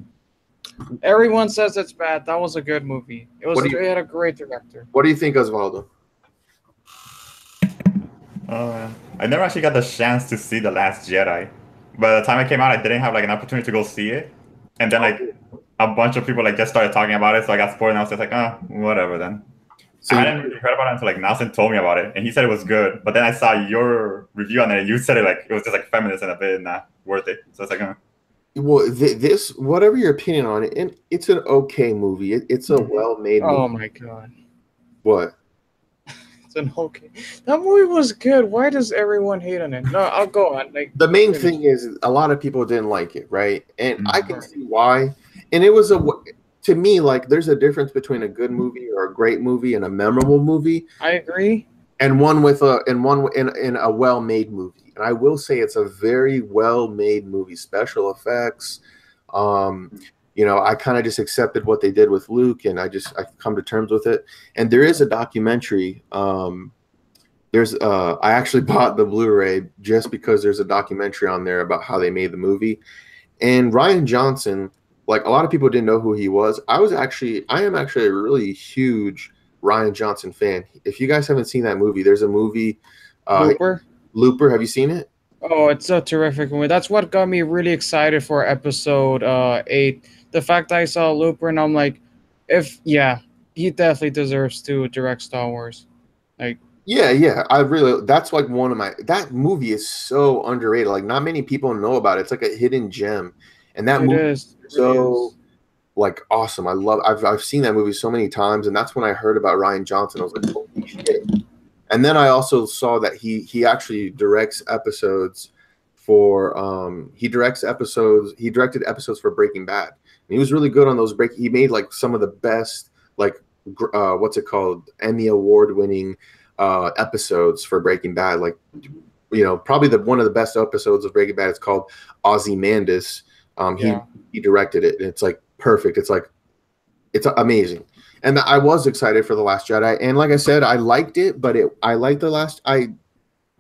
Everyone says it's bad. That was a good movie. It had a great director. What do you think, Osvaldo? I never actually got the chance to see The Last Jedi. By the time it came out, I didn't have like an opportunity to go see it. And then like a bunch of people like just started talking about it, so I got spoiled, and I was just like, whatever then. So I hadn't really heard about it until like Nelson told me about it, and he said it was good. But then I saw your review on it, and you said it like it was just like feminist and a bit not worth it. So it's like, Well, this, whatever your opinion on it, it's an okay movie. It's a well-made movie. Oh my God. What? It's an okay. That movie was good. Why does everyone hate on it? No, I'll go on. Like, the main thing is a lot of people didn't like it, right? And I can see why. And it was to me, like, there's a difference between a good movie or a great movie and a memorable movie. I agree. And one in a well-made movie. And I will say it's a very well-made movie. Special effects. I kind of just accepted what they did with Luke, and I come to terms with it. And there is a documentary. I actually bought the Blu-ray just because there's a documentary on there about how they made the movie. And Rian Johnson, like, a lot of people didn't know who he was. I am actually a really huge Rian Johnson fan. If you guys haven't seen that movie, there's a movie, Looper. Have you seen it? Oh, it's a terrific movie. That's what got me really excited for episode 8. The fact that I saw Looper, and I'm like, he definitely deserves to direct Star Wars. Like, that's like that movie is so underrated. Like, not many people know about it. It's like a hidden gem. And that movie is so like awesome. I've seen that movie so many times, and that's when I heard about Rian Johnson. I was like, holy shit. And then I also saw that he actually directs episodes for he directed episodes for Breaking Bad. And he was really good on those he made like some of the best, like what's it called, Emmy Award winning episodes for Breaking Bad. Like, probably one of the best episodes of Breaking Bad is called Ozymandias. He directed it, and it's like perfect. It's like, it's amazing. And I was excited for The Last Jedi, and like I said, I liked it, but I liked I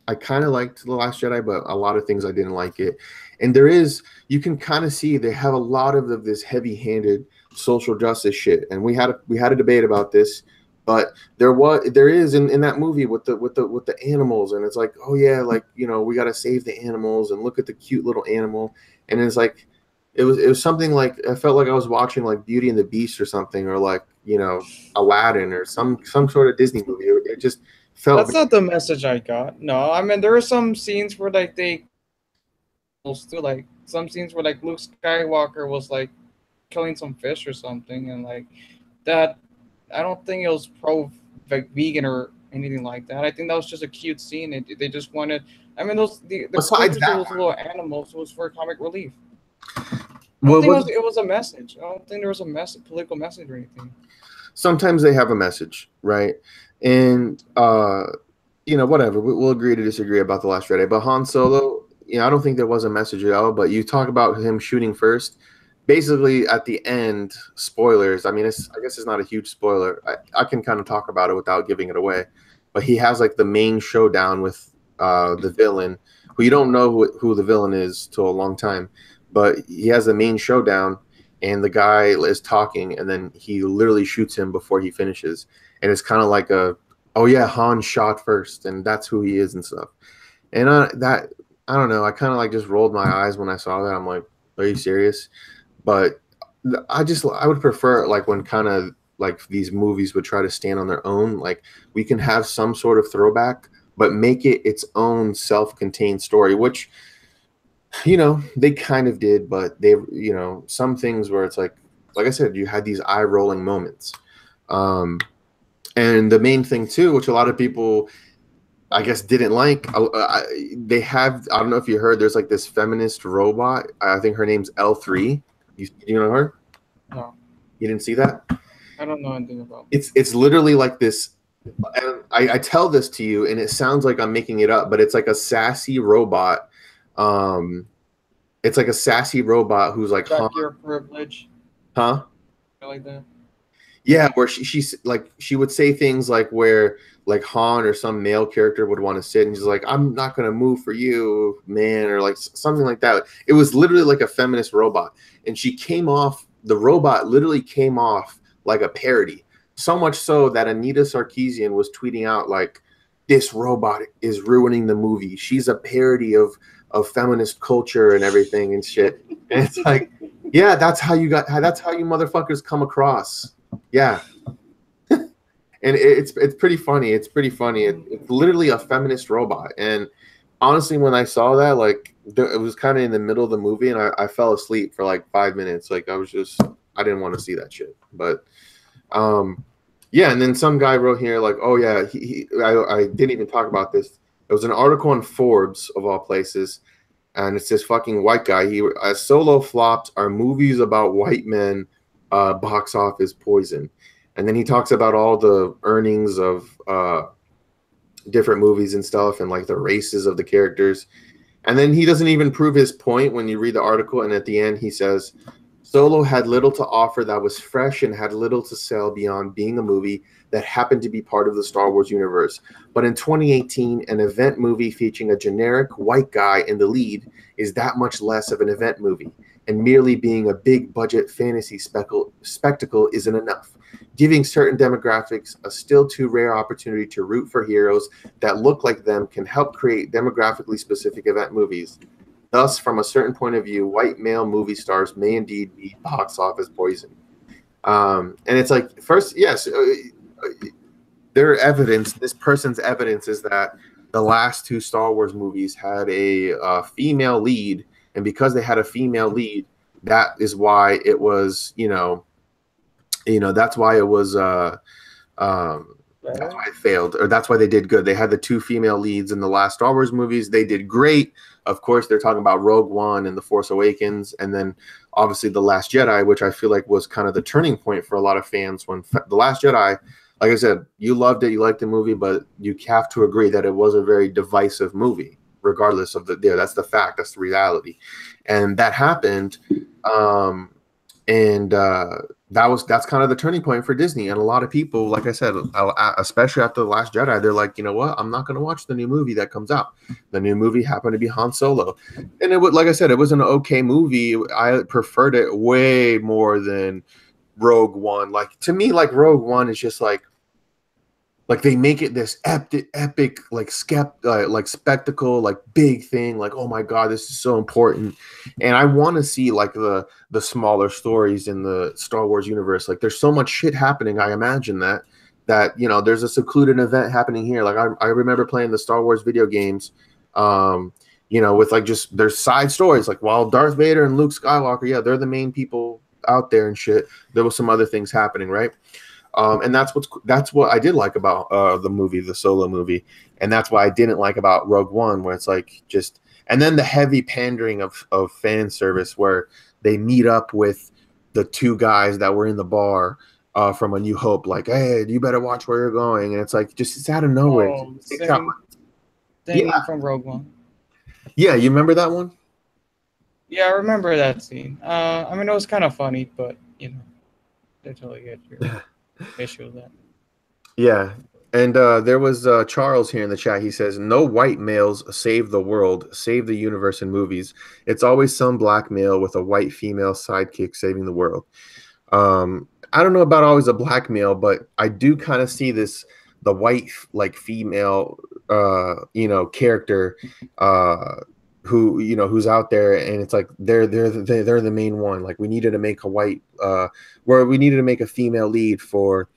I kind of liked The Last Jedi, but a lot of things I didn't like it. And there is, you can kind of see they have a lot of this heavy-handed social justice shit. And we had a debate about this, but there is in that movie with the animals, and it's like, oh yeah, like, you know, we got to save the animals and look at the cute little animal. And it's like, it was something like, I felt like I was watching like Beauty and the Beast or something, or like, you know, Aladdin or some sort of Disney movie. It just felt. That's not the message I got. No, I mean, there are some scenes where like they still like some scenes where like Luke Skywalker was like killing some fish or something, and like that. I don't think it was pro like vegan or anything like that. I think that was just a cute scene. They just wanted. I mean, the Besides that, those little animals was for comic relief. Well, it was a message. I don't think there was a political message or anything. Sometimes they have a message, right? And you know, whatever. We'll agree to disagree about The Last Jedi. But Han Solo, you know, I don't think there was a message at all. But you talk about him shooting first. Basically, at the end, spoilers. I mean, I guess it's not a huge spoiler. I can kind of talk about it without giving it away. But he has like the main showdown with the villain, who you don't know who the villain is till a long time. But he has the main showdown, and the guy is talking, and then he literally shoots him before he finishes. And it's kind of like oh yeah, Han shot first, and that's who he is and stuff. And I don't know. I kind of like just rolled my eyes when I saw that. I'm like, are you serious? But I would prefer like when kind of like these movies would try to stand on their own. Like we can have some sort of throwback, but make it its own self-contained story, which, you know, they kind of did, but they, you know, some things where it's like I said, you had these eye-rolling moments. And the main thing too, which a lot of people, I guess, didn't like, they have, I don't know if you heard, there's like this feminist robot. I think her name's L3. You know her? No. You didn't see that? I don't know anything about it. It's literally like this. And I tell this to you, and it sounds like I'm making it up, but it's like a sassy robot. It's like a sassy robot who's like, Check your privilege. Huh? Like that. Yeah, where she's like, she would say things like where like Han or some male character would want to sit, and she's like, I'm not gonna move for you, man, or like something like that. It was literally like a feminist robot, and the robot literally came off like a parody. So much so that Anita Sarkeesian was tweeting out like, this robot is ruining the movie. She's a parody of feminist culture and everything and shit. And it's like, yeah, that's how you motherfuckers come across. Yeah. And it's pretty funny. It's pretty funny. It's literally a feminist robot. And honestly, when I saw that, like, it was kind of in the middle of the movie, and I fell asleep for like 5 minutes. Like, I didn't want to see that shit. But yeah, and then some guy wrote here like, oh yeah, I didn't even talk about this. It was an article on Forbes of all places, and it's this fucking white guy. Solo flops are movies about white men, box office poison. And then he talks about all the earnings of different movies and stuff, and like the races of the characters. And then he doesn't even prove his point when you read the article. And at the end, he says, Solo had little to offer that was fresh and had little to sell beyond being a movie that happened to be part of the Star Wars universe. But in 2018, an event movie featuring a generic white guy in the lead is that much less of an event movie. And merely being a big budget fantasy spectacle isn't enough. Giving certain demographics a still too rare opportunity to root for heroes that look like them can help create demographically specific event movies. Thus, from a certain point of view, white male movie stars may indeed be box office poison. And it's like, first, yes, their evidence, this person's evidence is that the last two Star Wars movies had a female lead. And because they had a female lead, that is why it was, that's why it was, that's why it failed, or that's why they did good. They had the two female leads in the last Star Wars movies. They did great. Of course, they're talking about Rogue One and The Force Awakens, and then obviously The Last Jedi, which I feel like was kind of the turning point for a lot of fans. When The Last Jedi, like I said, you loved it, you liked the movie, but you have to agree that it was a very divisive movie. Regardless of that's the fact, that's the reality, and that happened. that's kind of the turning point for Disney. And a lot of people, like I said, especially after The Last Jedi, they're like, you know what, I'm not going to watch the new movie that comes out. The new movie happened to be Han Solo, and it would, like I said, it was an okay movie. I preferred it way more than Rogue One. Like, to me, like, Rogue One is just like they make it this epic like spectacle, like big thing, like, oh my god, this is so important. And I want to see like the smaller stories in the Star Wars universe. Like, there's so much shit happening. I imagine that you know, there's a secluded event happening here. Like, I remember playing the Star Wars video games, you know, with like just there's side stories, like while Darth Vader and Luke Skywalker, yeah, they're the main people out there and shit, there was some other things happening, right? And that's what I did like about the movie, the Solo movie, and that's why I didn't like about Rogue One, where it's like just, and then the heavy pandering of fan service, where they meet up with the two guys that were in the bar from A New Hope, like, hey, you better watch where you're going, and it's like just it's out of nowhere. Thing from Rogue One. Yeah, you remember that one? Yeah, I remember that scene. I mean, it was kind of funny, but you know, they totally get your issue with that. Yeah, and there was Charles here in the chat. He says, "No white males save the world, save the universe in movies. It's always some black male with a white female sidekick saving the world." I don't know about always a black male, but I do kind of see the white like female, you know, character. Who, you know, who's out there, and it's like they're the main one. Like, we needed to make a white where we needed to make a female lead for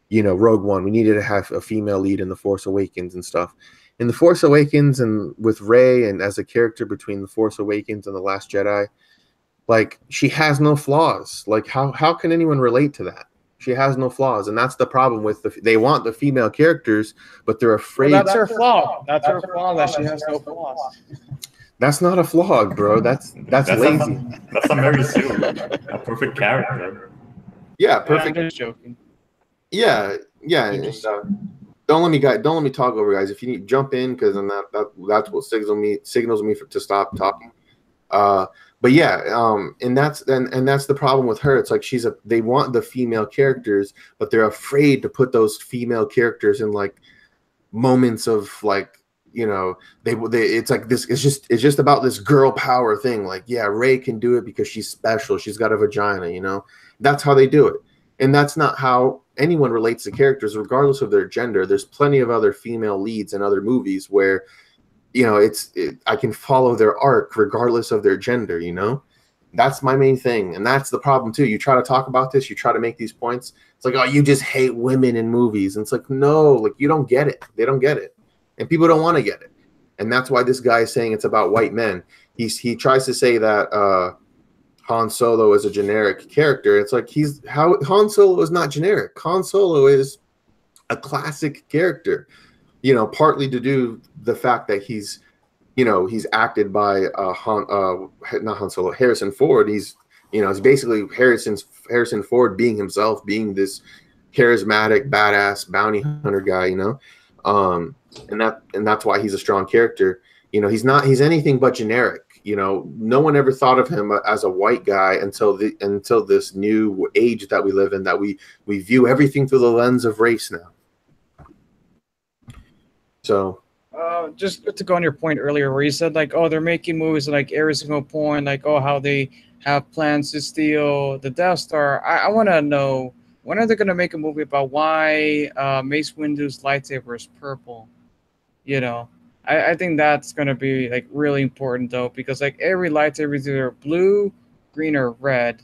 you know, Rogue One. We needed to have a female lead in The Force Awakens and stuff. In The Force Awakens, and with Rey, and as a character between The Force Awakens and The Last Jedi, like, she has no flaws. Like, how can anyone relate to that? She has no flaws, and that's the problem with they want the female characters, but they're afraid. Well, that's her flaw. That's her flaw, that she has no flaws. That's not a flaw, bro. That's lazy. That's a Mary Sue, a perfect character. Yeah, perfect. I'm just joking. Yeah. And, don't let me talk over, guys. If you need, jump in, because then that's what signals me to stop talking. But yeah, and that's the problem with her. It's like they want the female characters, but they're afraid to put those female characters in like moments of like, you know, they it's like this. It's just about this girl power thing. Like, yeah, Rey can do it because she's special. She's got a vagina. You know, that's how they do it, and that's not how anyone relates to characters, regardless of their gender. There's plenty of other female leads in other movies where, you know, I can follow their arc regardless of their gender, you know? That's my main thing. And that's the problem too. You try to talk about this, you try to make these points. It's like, oh, you just hate women in movies. And it's like, no, like, you don't get it. They don't get it. And people don't want to get it. And that's why this guy is saying it's about white men. He tries to say that Han Solo is a generic character. It's like Han Solo is not generic. Han Solo is a classic character. You know, partly to do the fact that he's acted by not Han Solo, Harrison Ford. He's basically Harrison Ford being himself, being this charismatic, badass bounty hunter guy, you know, and that's why he's a strong character. You know, he's anything but generic. You know, no one ever thought of him as a white guy until this new age that we live in, that we view everything through the lens of race now. So, just to go on your point earlier, where you said like, oh, they're making movies like every single point, like, oh, how they have plans to steal the Death Star. I want to know, when are they going to make a movie about why Mace Windu's lightsaber is purple? You know, I think that's going to be like really important though, because like every lightsaber is either blue, green, or red,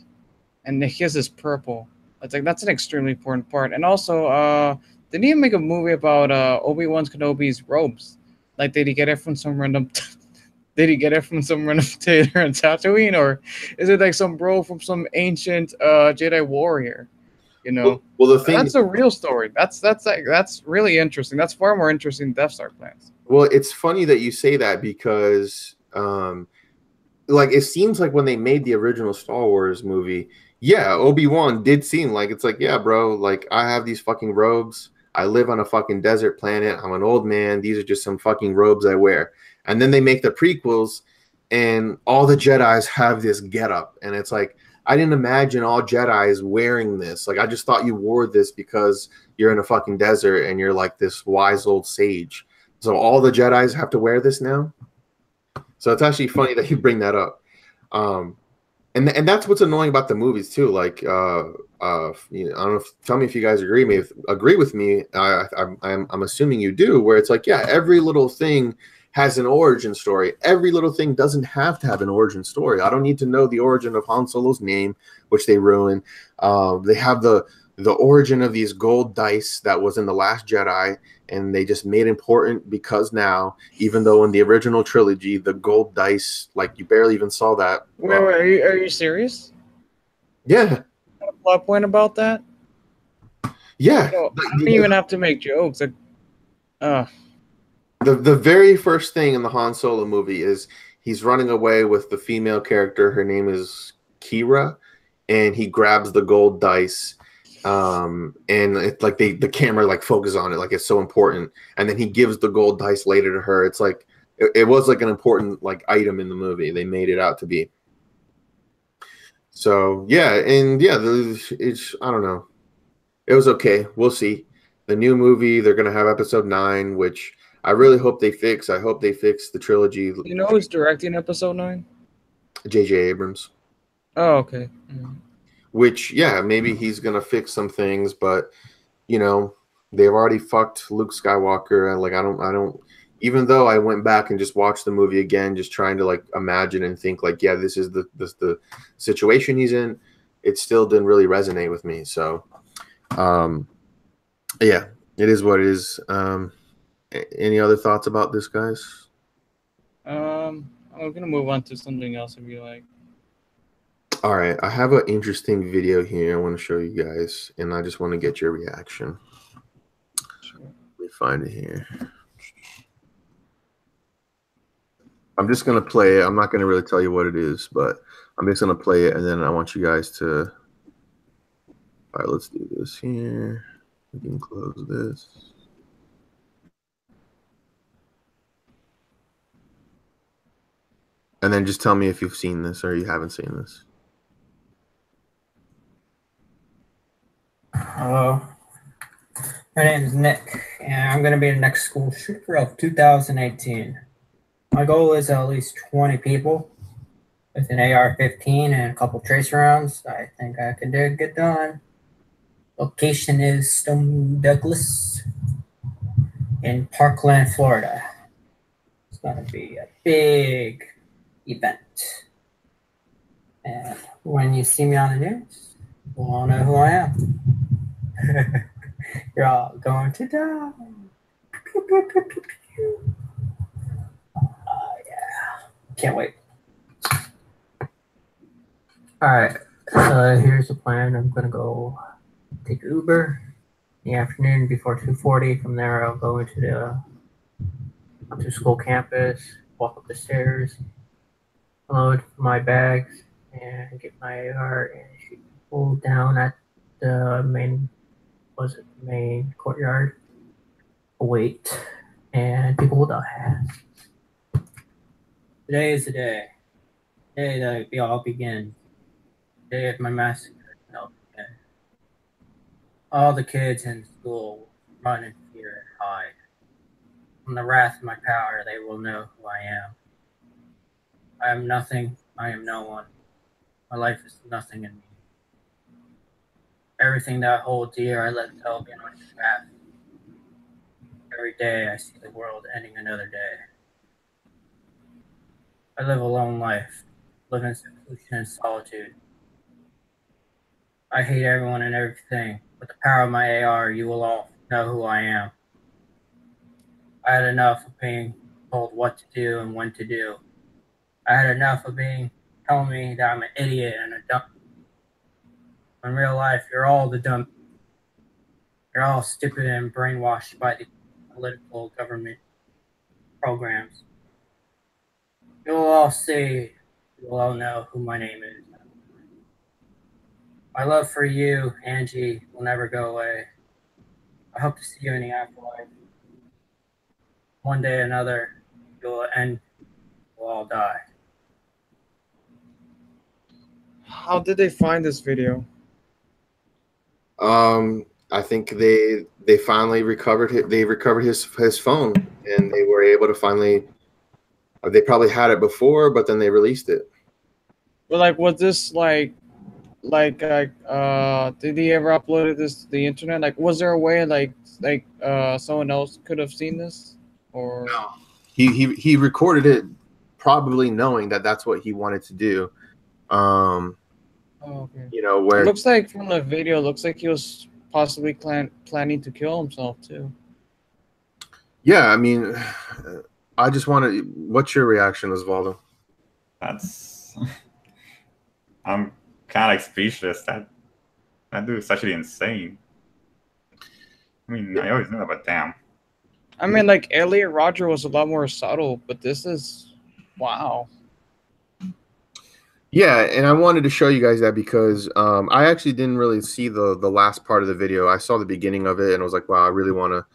and his is purple. It's like that's an extremely important part. And also, they need to make a movie about Obi-Wan Kenobi's robes. Like, did he get it from some random tailor in Tatooine, or is it like some bro from some ancient Jedi warrior? You know, well, the thing, that's a real story. That's really interesting. That's far more interesting than Death Star plans. Well, it's funny that you say that, because like, it seems like when they made the original Star Wars movie, yeah, Obi-Wan did seem like, it's like, yeah, bro, like, I have these fucking robes. I live on a fucking desert planet. I'm an old man. These are just some fucking robes I wear. And then they make the prequels, and all the Jedis have this getup, and it's like, I didn't imagine all Jedis wearing this. Like I just thought you wore this because you're in a fucking desert and you're like this wise old sage. So all the Jedis have to wear this now. So it's actually funny that you bring that up. And that's what's annoying about the movies too. Like, you know, I don't know. Tell me if you guys agree with me. I'm assuming you do. Where it's like, yeah, every little thing has an origin story. Every little thing doesn't have to have an origin story. I don't need to know the origin of Han Solo's name, which they ruin. They have the origin of these gold dice that was in The Last Jedi, and they just made it important because now, even though in the original trilogy, the gold dice, like you barely even saw that. Wait, are you serious? Yeah. A plot point about that? Yeah. I don't even have to make jokes. The very first thing in the Han Solo movie is he's running away with the female character. Her name is Kira, and he grabs the gold dice. And it's like the camera like focuses on it, like it's so important. And then he gives the gold dice later to her. It's like it was like an important like item in the movie. They made it out to be. So yeah, and yeah, it's I don't know. It was okay. We'll see. The new movie, they're gonna have episode 9, which I really hope they fix. I hope they fix the trilogy. You know who's directing episode 9? J.J. Abrams. Oh, okay. Mm-hmm. Which, yeah, maybe he's gonna fix some things, but you know, they've already fucked Luke Skywalker, and like I don't. Even though I went back and just watched the movie again, just trying to like imagine and think like, yeah, this is the situation he's in, it still didn't really resonate with me. So, yeah, it is what it is. Any other thoughts about this, guys? I'm gonna move on to something else if you like. All right, I have an interesting video here I want to show you guys, and I just want to get your reaction. Sure. Let me find it here. I'm just going to play it. I'm not going to really tell you what it is, but I'm just going to play it, and then I want you guys to... All right, let's do this here. We can close this. And then just tell me if you've seen this or you haven't seen this. Hello, my name is Nick, and I'm going to be the next school shooter of 2018. My goal is at least 20 people with an AR-15 and a couple tracer rounds. I think I can get done. Location is Stone Douglas in Parkland, Florida. It's going to be a big event. And when you see me on the news, you'll all know who I am. You're all going to die. Yeah. Can't wait. Alright, so here's the plan. I'm going to go take Uber in the afternoon before 2:40. From there, I'll go into the school campus, walk up the stairs, unload my bags, and get my AR and shoot people down at the main courtyard. Wait, and people will die. Today is the day. Day that we all begin. Day of my massacre. All the kids in school run in fear and hide. From the wrath of my power, they will know who I am. I am nothing. I am no one. My life is nothing in me. Everything that I hold dear, I let go be on its path. Every day, I see the world ending another day. I live a lone life, live in seclusion and solitude. I hate everyone and everything. With the power of my AR, you will all know who I am. I had enough of being told what to do and when to do. I had enough of being telling me that I'm an idiot and a dumb. In real life, you're all the dumb. You're all stupid and brainwashed by the political government programs. You'll all see, you'll all know who my name is. My love for you, Angie, will never go away. I hope to see you in the afterlife. One day or another, you'll all die. How did they find this video? I think they finally recovered it. They recovered his phone, and they were able to finally. They probably had it before, but then they released it. But like, was this like did he ever upload this to the internet? Like, was there a way like someone else could have seen this? Or No, he recorded it, probably knowing that that's what he wanted to do. oh, okay. You know, It where looks like from the video, it looks like he was possibly planning to kill himself too. yeah, I mean, I just want to. What's your reaction, Osvaldo? That's I'm kind of like speechless. That dude is actually insane. I mean, I always knew that, but damn. I mean, like Elliot Rodger was a lot more subtle, but this is wow. Yeah, and I wanted to show you guys that because I actually didn't really see the last part of the video. I saw the beginning of it, and I was like, wow, I really want to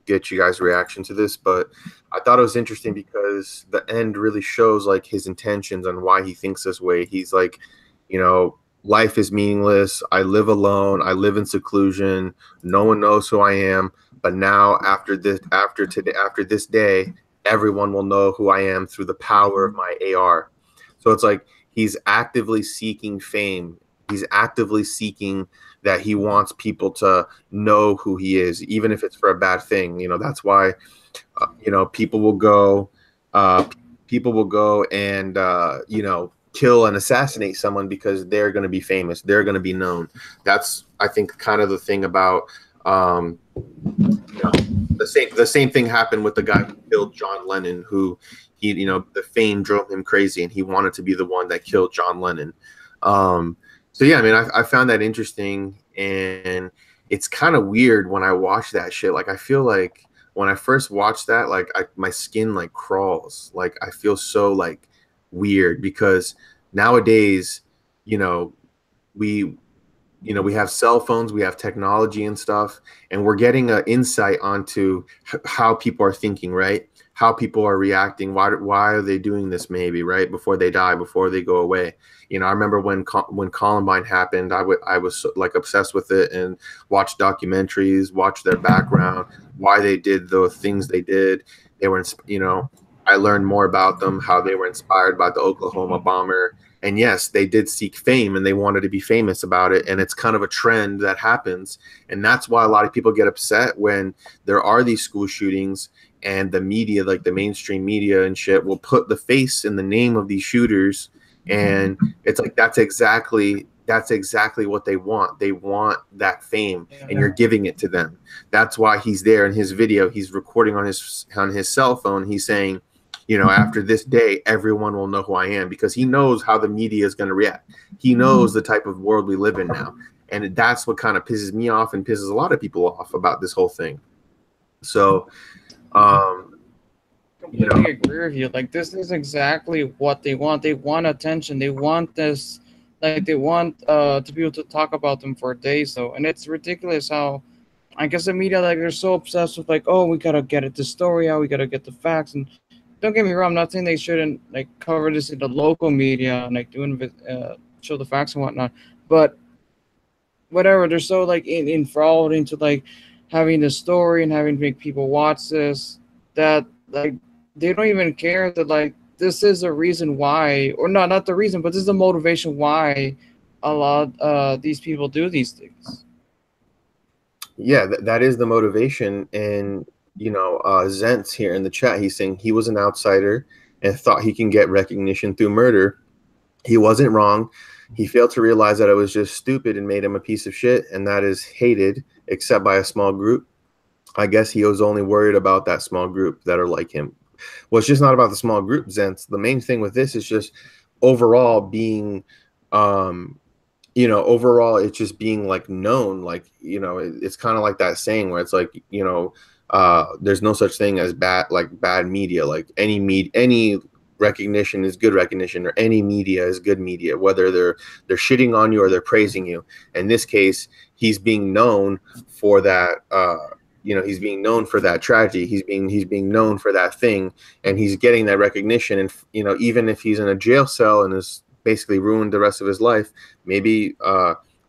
get you guys' reaction to this. But I thought it was interesting because the end really shows like his intentions and why he thinks this way. He's like, you know, life is meaningless. I live alone. I live in seclusion. No one knows who I am. But now after this day, everyone will know who I am through the power of my AR. So it's like he's actively seeking fame. He's actively seeking that he wants people to know who he is, even if it's for a bad thing. You know, that's why, you know, people will go and, you know, kill and assassinate someone because they're going to be famous. They're going to be known. That's, I think, kind of the thing about, you know, the same thing happened with the guy who killed John Lennon, who you know, the fame drove him crazy and he wanted to be the one that killed John Lennon. So yeah, I mean, I found that interesting, and it's kind of weird when I watch that shit. Like, I feel like when I first watched that, like my skin like crawls. Like, I feel so like weird because nowadays, you know, we have cell phones, we have technology and stuff, and we're getting an insight onto how people are thinking, right? How people are reacting. Why are they doing this? Maybe right before they die, before they go away. You know, I remember when Columbine happened, I was like obsessed with it and watched documentaries, watched their background, why they did the things they did. They were, you know, I learned more about them, how they were inspired by the Oklahoma bomber. And yes, they did seek fame and they wanted to be famous about it. And it's kind of a trend that happens. And that's why a lot of people get upset when there are these school shootings and the media, like the mainstream media and shit, will put the face and the name of these shooters. And it's like, that's exactly what they want. They want that fame, and you're giving it to them. That's why he's there in his video. He's recording on his cell phone. He's saying, you know, after this day, everyone will know who I am, because he knows how the media is going to react. He knows the type of world we live in now. And that's what kind of pisses me off and pisses a lot of people off about this whole thing. So, you know, Completely agree with you. Like, this is exactly what they want. They want attention. They want this, like, they want to be able to talk about them for days, though. And it's ridiculous how, I guess, the media, like, they're so obsessed with, like, oh, we gotta get the story out, we gotta get the facts. And don't get me wrong, I'm not saying they shouldn't, like, cover this in the local media and, like, show the facts and whatnot. But whatever, they're so, like, enthralled into, like, having the story and having to make people watch this that, like, they don't even care that, like, this is a reason why, or not the reason, but this is the motivation why a lot these people do these things. Yeah, that is the motivation. And, you know, Zentz here in the chat, he's saying he was an outsider and thought he can get recognition through murder. He wasn't wrong. He failed to realize that it was just stupid and made him a piece of shit, and that is hated except by a small group. I guess he was only worried about that small group that are like him. Well, it's just not about the small group, Zentz. The main thing with this is just overall being, you know, overall it's just being like known. Like, you know, it's kind of like that saying where it's like, you know, there's no such thing as bad media. Like any recognition is good recognition, or any media is good media, whether they're shitting on you or they're praising you. In this case, he's being known for that. You know, he's being known for that tragedy. He's being known for that thing, and he's getting that recognition. And, you know, even if he's in a jail cell and is basically ruined the rest of his life. Maybe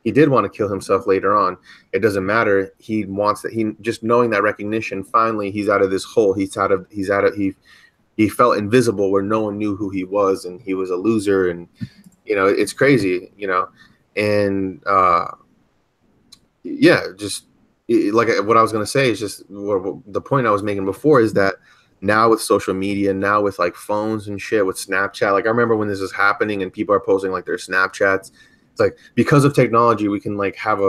he did want to kill himself later on. It doesn't matter. He wants that. He just knowing that recognition. Finally, he's out of this hole. He felt invisible where no one knew who he was, and he was a loser. And it's crazy. And yeah, just like what I was gonna say is just the point I was making before is that now with social media, now with like phones and shit, with Snapchat, like I remember when this was happening and people are posting like their Snapchats. It's like because of technology, we can like have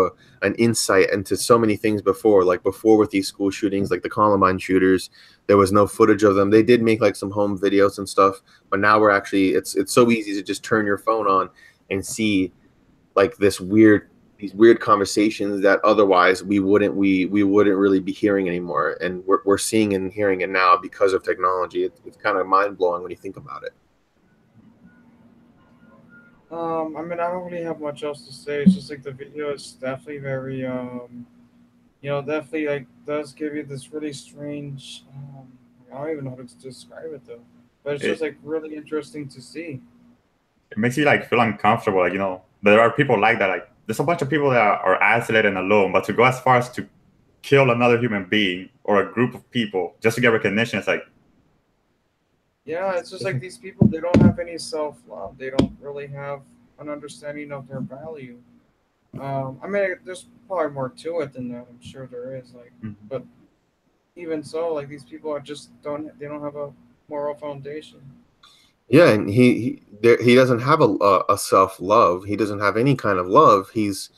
an insight into so many things before. Like before with these school shootings, like the Columbine shooters, there was no footage of them. They did make like some home videos and stuff, but now we're actually it's so easy to just turn your phone on and see like these weird conversations that otherwise we wouldn't really be hearing anymore, and we're seeing and hearing it now because of technology. It's kind of mind blowing when you think about it. I mean, I don't really have much else to say. It's just like the video is definitely very, definitely like does give you this really strange. I don't even know how to describe it though, but it's just like really interesting to see. It makes you like feel uncomfortable. Like there are people like that. Like there's a bunch of people that are isolated and alone, but to go as far as to kill another human being or a group of people just to get recognition, it's like. Yeah, it's just like these people, they don't have any self-love. They don't really have an understanding of their value. I mean, there's probably more to it than that. I'm sure there is. Like, but even so, like these people are just don't have a moral foundation. Yeah, and he doesn't have a self-love. He doesn't have any kind of love. He's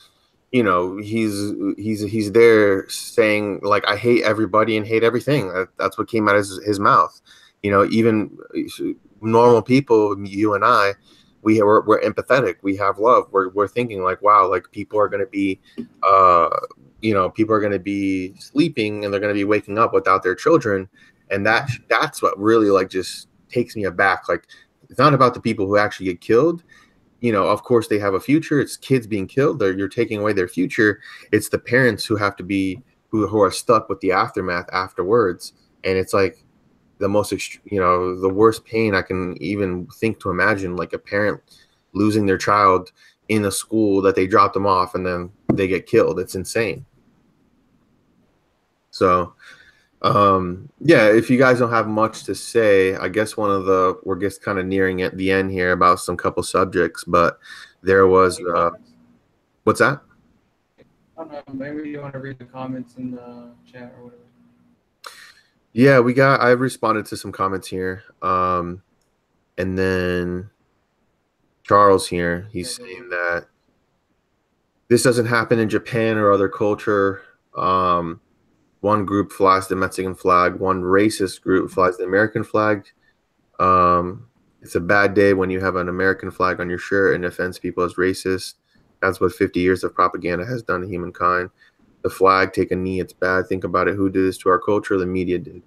he's there saying like I hate everybody and hate everything. That's what came out of his mouth. Even normal people, you and I, we're empathetic. We have love. We're thinking like, wow, like people are going to be, people are going to be sleeping and they're going to be waking up without their children. And that's what really like just takes me aback. Like it's not about the people who actually get killed. Of course they have a future. It's kids being killed. You're taking away their future. It's the parents who have to be, who are stuck with the aftermath afterwards. And it's like, the most, the worst pain I can even think to imagine, like a parent losing their child in a school that they dropped them off and then they get killed. It's insane. So, yeah, if you guys don't have much to say, I guess we're just kind of nearing at the end here about some couple subjects, but there was, what's that? I don't know, maybe you want to read the comments in the chat or whatever. Yeah, I responded to some comments here. And then Charles here, he's saying that this doesn't happen in Japan or other culture. One group flies the Mexican flag. One racist group flies the American flag. It's a bad day when you have an American flag on your shirt and offends people as racist. That's what 50 years of propaganda has done to humankind. The flag, take a knee, it's bad. Think about it. Who did this to our culture? The media did.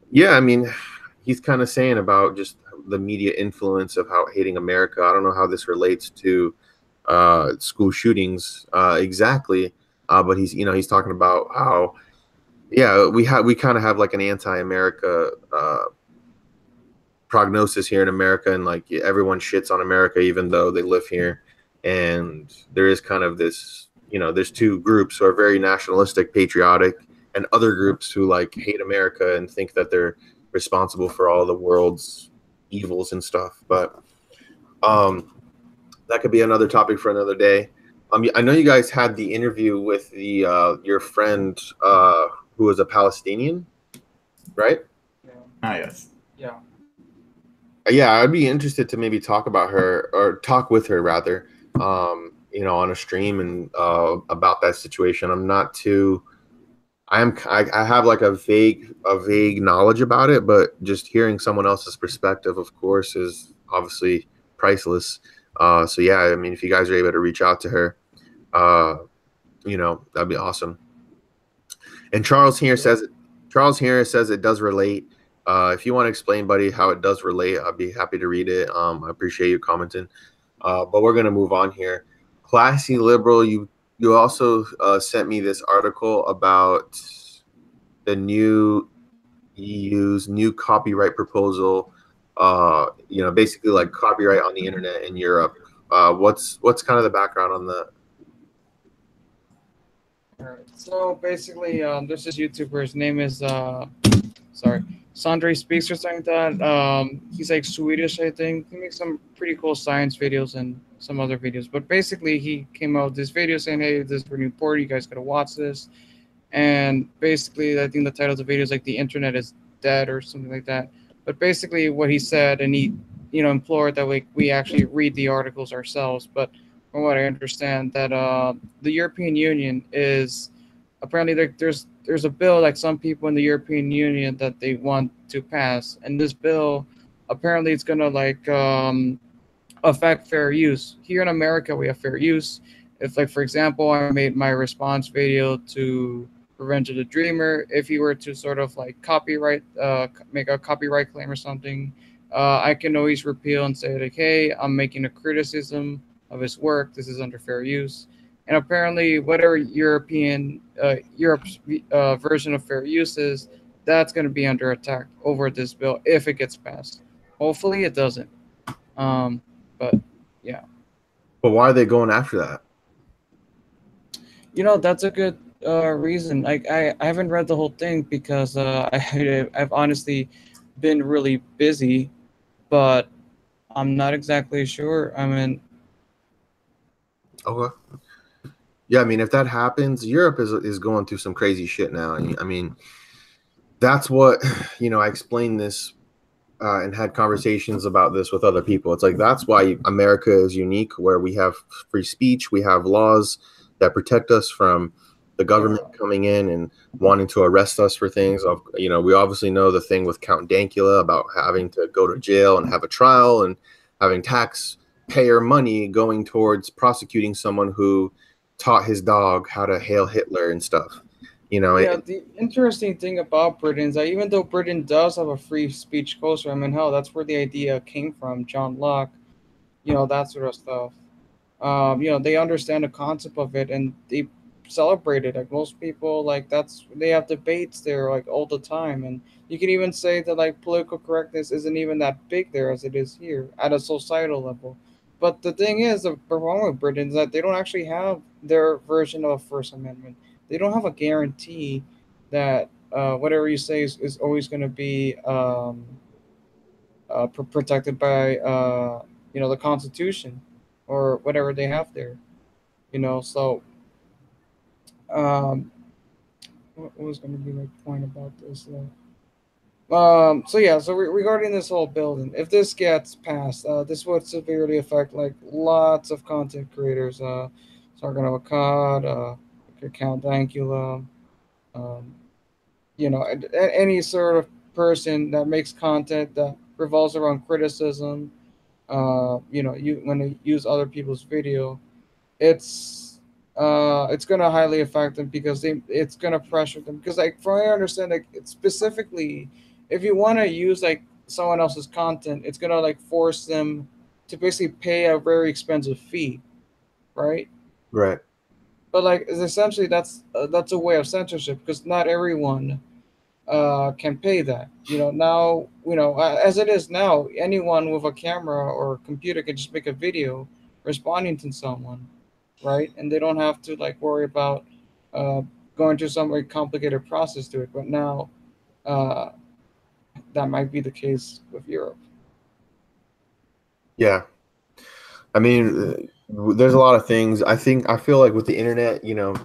Yeah, I mean, he's kind of saying about just the media influence of how hating America. I don't know how this relates to school shootings exactly, but he's talking about how, yeah, we kind of have like an anti-America prognosis here in America, and like everyone shits on America even though they live here, and there is kind of this. There's two groups who are very nationalistic, patriotic, and other groups who like hate America and think that they're responsible for all the world's evils and stuff. But that could be another topic for another day. I know you guys had the interview with your friend who was a Palestinian, right? Yeah. Yes. Yeah. Yeah, I'd be interested to maybe talk about her or talk with her rather. On a stream and about that situation. I have like a vague knowledge about it, but just hearing someone else's perspective, of course, is obviously priceless. So yeah, I mean, if you guys are able to reach out to her, that'd be awesome. And Charles here says it does relate. If you want to explain, buddy, how it does relate, I'd be happy to read it. I appreciate you commenting. But we're gonna move on here. Classy Liberal, you also sent me this article about the new EU's new copyright proposal you know, basically like copyright on the internet in Europe. What's kind of the background on that? Alright, so basically, there's this YouTuber. His name is sorry, Sandre Speaks or something like that. He's like Swedish, I think. He makes some pretty cool science videos and some other videos. But basically, he came out with this video saying, "Hey, this is pretty important. You guys gotta watch this." And basically, I think the title of the video is like "The Internet is Dead" or something like that. But basically, what he said, and he, you know, implored that we actually read the articles ourselves. But from what I understand, that the European Union is apparently there's a bill like some people in the European Union that they want to pass, and this bill apparently it's gonna like affect fair use. Here in America, we have fair use. If like for example, I made my response video to Revenge of the Dreamer, if he were to sort of like copyright, make a copyright claim or something, I can always repeal and say like, hey, I'm making a criticism of his work. This is under fair use. And apparently, whatever Europe's version of fair use is, that's going to be under attack over this bill if it gets passed. Hopefully, it doesn't. But yeah. But why are they going after that? You know, that's a good reason. Like I haven't read the whole thing because I've honestly been really busy, but I'm not exactly sure. I mean, okay. Yeah, I mean, if that happens, Europe is going through some crazy shit now. I mean, that's what, you know, I explained this and had conversations about this with other people. It's like that's why America is unique, where we have free speech, we have laws that protect us from the government coming in and wanting to arrest us for things. You know, we obviously know the thing with Count Dankula about having to go to jail and have a trial and having taxpayer money going towards prosecuting someone who taught his dog how to hail Hitler and stuff. You know, yeah, the interesting thing about Britain is that even though Britain does have a free speech culture, I mean, hell, that's where the idea came from, John Locke, you know, that sort of stuff. You know, they understand the concept of it and they celebrate it. Like most people, like they have debates there like all the time, and you can even say that like political correctness isn't even that big there as it is here at a societal level. But the thing is, the problem with Britain is that they don't actually have their version of a First Amendment. They don't have a guarantee that whatever you say is always going to be protected by you know, the Constitution or whatever they have there. You know, so what was going to be my point about this? So yeah, so regarding this whole building, if this gets passed, this would severely affect like lots of content creators. Sargon of Akkad, Count Dankula, you know, any sort of person that makes content that revolves around criticism. You know, when they use other people's video, it's gonna highly affect them because it's gonna pressure them. Because like from what I understand, like it's specifically, if you want to use like someone else's content, it's gonna like force them to basically pay a very expensive fee, right? right. But like essentially that's a way of censorship because not everyone can pay that. You know, now, you know, as it is now, anyone with a camera or computer can just make a video responding to someone, right? And they don't have to like worry about going through some very complicated process to it. But now that might be the case with Europe. Yeah. I mean, there's a lot of things. I feel like with the internet, you know,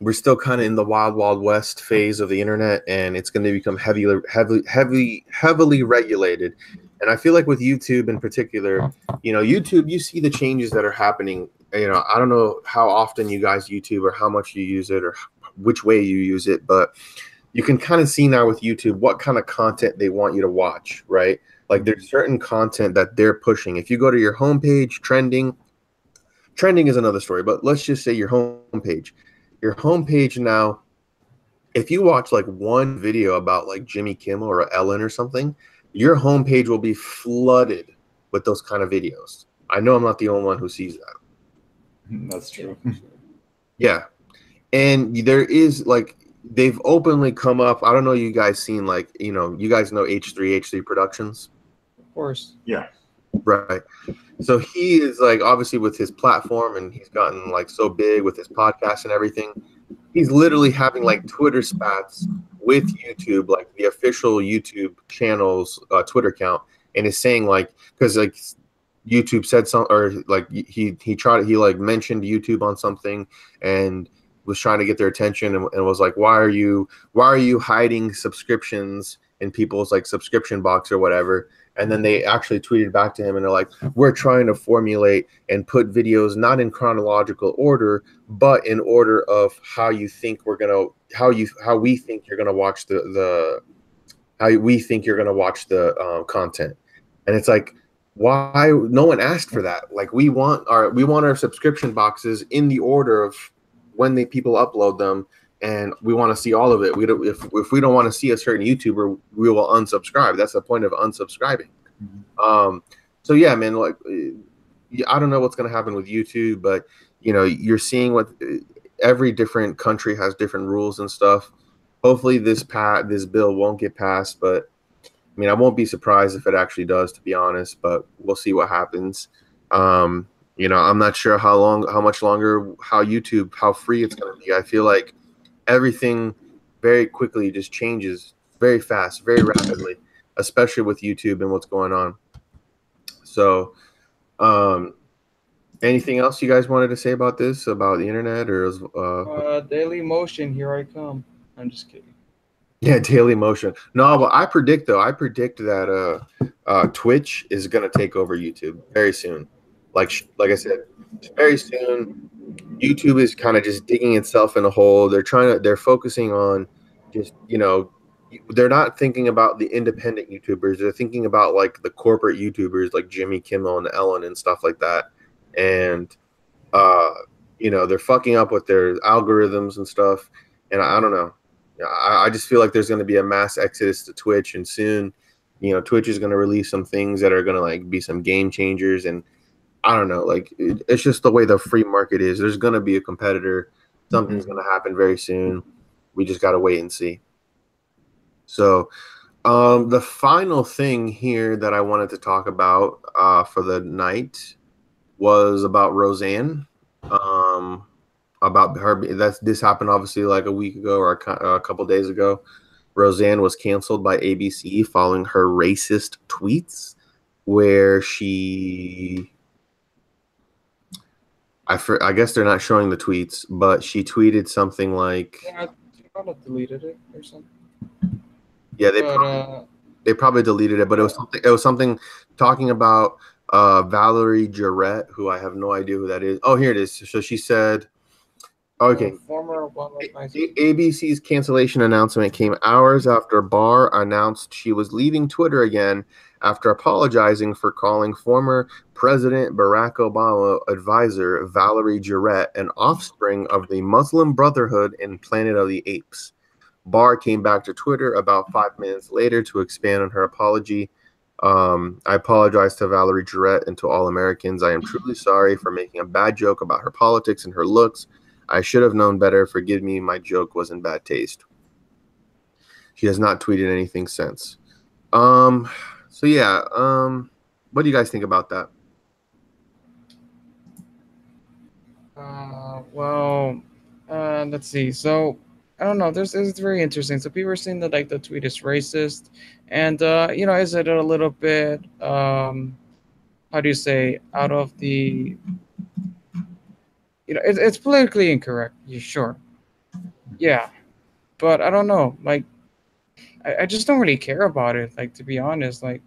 we're still kind of in the wild west phase of the internet, and it's going to become heavily regulated. And I feel like with YouTube in particular, you know, YouTube, you see the changes that are happening. You know, I don't know how often you guys YouTube or how much you use it or which way you use it, but you can kind of see now with YouTube what kind of content they want you to watch, right? Like there's certain content that they're pushing. If you go to your homepage, trending is another story, but let's just say your homepage. Your homepage now, if you watch like one video about like Jimmy Kimmel or Ellen or something, your homepage will be flooded with those kind of videos. I know I'm not the only one who sees that. That's true. Yeah. And there is like, they've openly come up. I don't know. You guys seen like you guys know H3 Productions, Of course. Yeah. right? So he is like obviously with his platform, and he's gotten like so big with his podcast and everything. He's literally having like Twitter spats with YouTube, like the official YouTube channel's Twitter account, and is saying like because like YouTube said something or like he like mentioned YouTube on something and was trying to get their attention and was like, why are you hiding subscriptions in people's like subscription box or whatever? And then they actually tweeted back to him and they're like, we're trying to formulate and put videos not in chronological order, but in order of how we think you're gonna watch the content. And it's like, why no one asked for that? Like we want our subscription boxes in the order of when people upload them, and we want to see all of it. We don't, if we don't want to see a certain YouTuber, we will unsubscribe. That's the point of unsubscribing. So yeah, man, like I don't know what's going to happen with YouTube, but you're seeing what every different country has different rules and stuff. Hopefully this bill won't get passed, but I mean, I won't be surprised if it actually does, to be honest, but we'll see what happens. I'm not sure how much longer, how free it's going to be. I feel like everything very quickly just changes very fast, very rapidly, especially with YouTube and what's going on. So, anything else you guys wanted to say about this, about the internet, or Daily Motion, here I come. I'm just kidding. Yeah, Daily Motion. No, but I predict that Twitch is going to take over YouTube very soon. Like I said, very soon. YouTube is kind of just digging itself in a hole. They're focusing on just, they're not thinking about the independent YouTubers. They're thinking about like the corporate YouTubers like Jimmy Kimmel and Ellen and stuff like that. And, they're fucking up with their algorithms and stuff. And I don't know. I just feel like there's going to be a mass exodus to Twitch, and soon, Twitch is going to release some things that are going to like be some game changers. And I don't know, like it's just the way the free market is. There's going to be a competitor. Something's going to happen very soon. We just got to wait and see. So the final thing here that I wanted to talk about for the night was about Roseanne. About her, this happened obviously like a week ago or a couple days ago. Roseanne was canceled by ABC following her racist tweets, where I guess they're not showing the tweets, but she tweeted something like, Yeah, you probably deleted it or something. yeah, But they probably deleted it, but it was something talking about Valerie Jarrett, who I have no idea who that is. Oh, here it is. So she said, okay. Former Obama advisor. ABC's cancellation announcement came hours after Barr announced she was leaving Twitter again after apologizing for calling former President Barack Obama advisor Valerie Jarrett an offspring of the Muslim Brotherhood and Planet of the Apes. Barr came back to Twitter about 5 minutes later to expand on her apology. I apologize to Valerie Jarrett and to all Americans. I am truly sorry for making a bad joke about her politics and her looks. I should have known better. Forgive me. My joke was in bad taste. She has not tweeted anything since. So yeah. What do you guys think about that? Let's see. So I don't know. It's very interesting. So people are saying that like the tweet is racist, and is it a little bit how do you say, out of the it's politically incorrect. Yeah, sure. Yeah, but I don't know. Like I just don't really care about it. Like, to be honest, like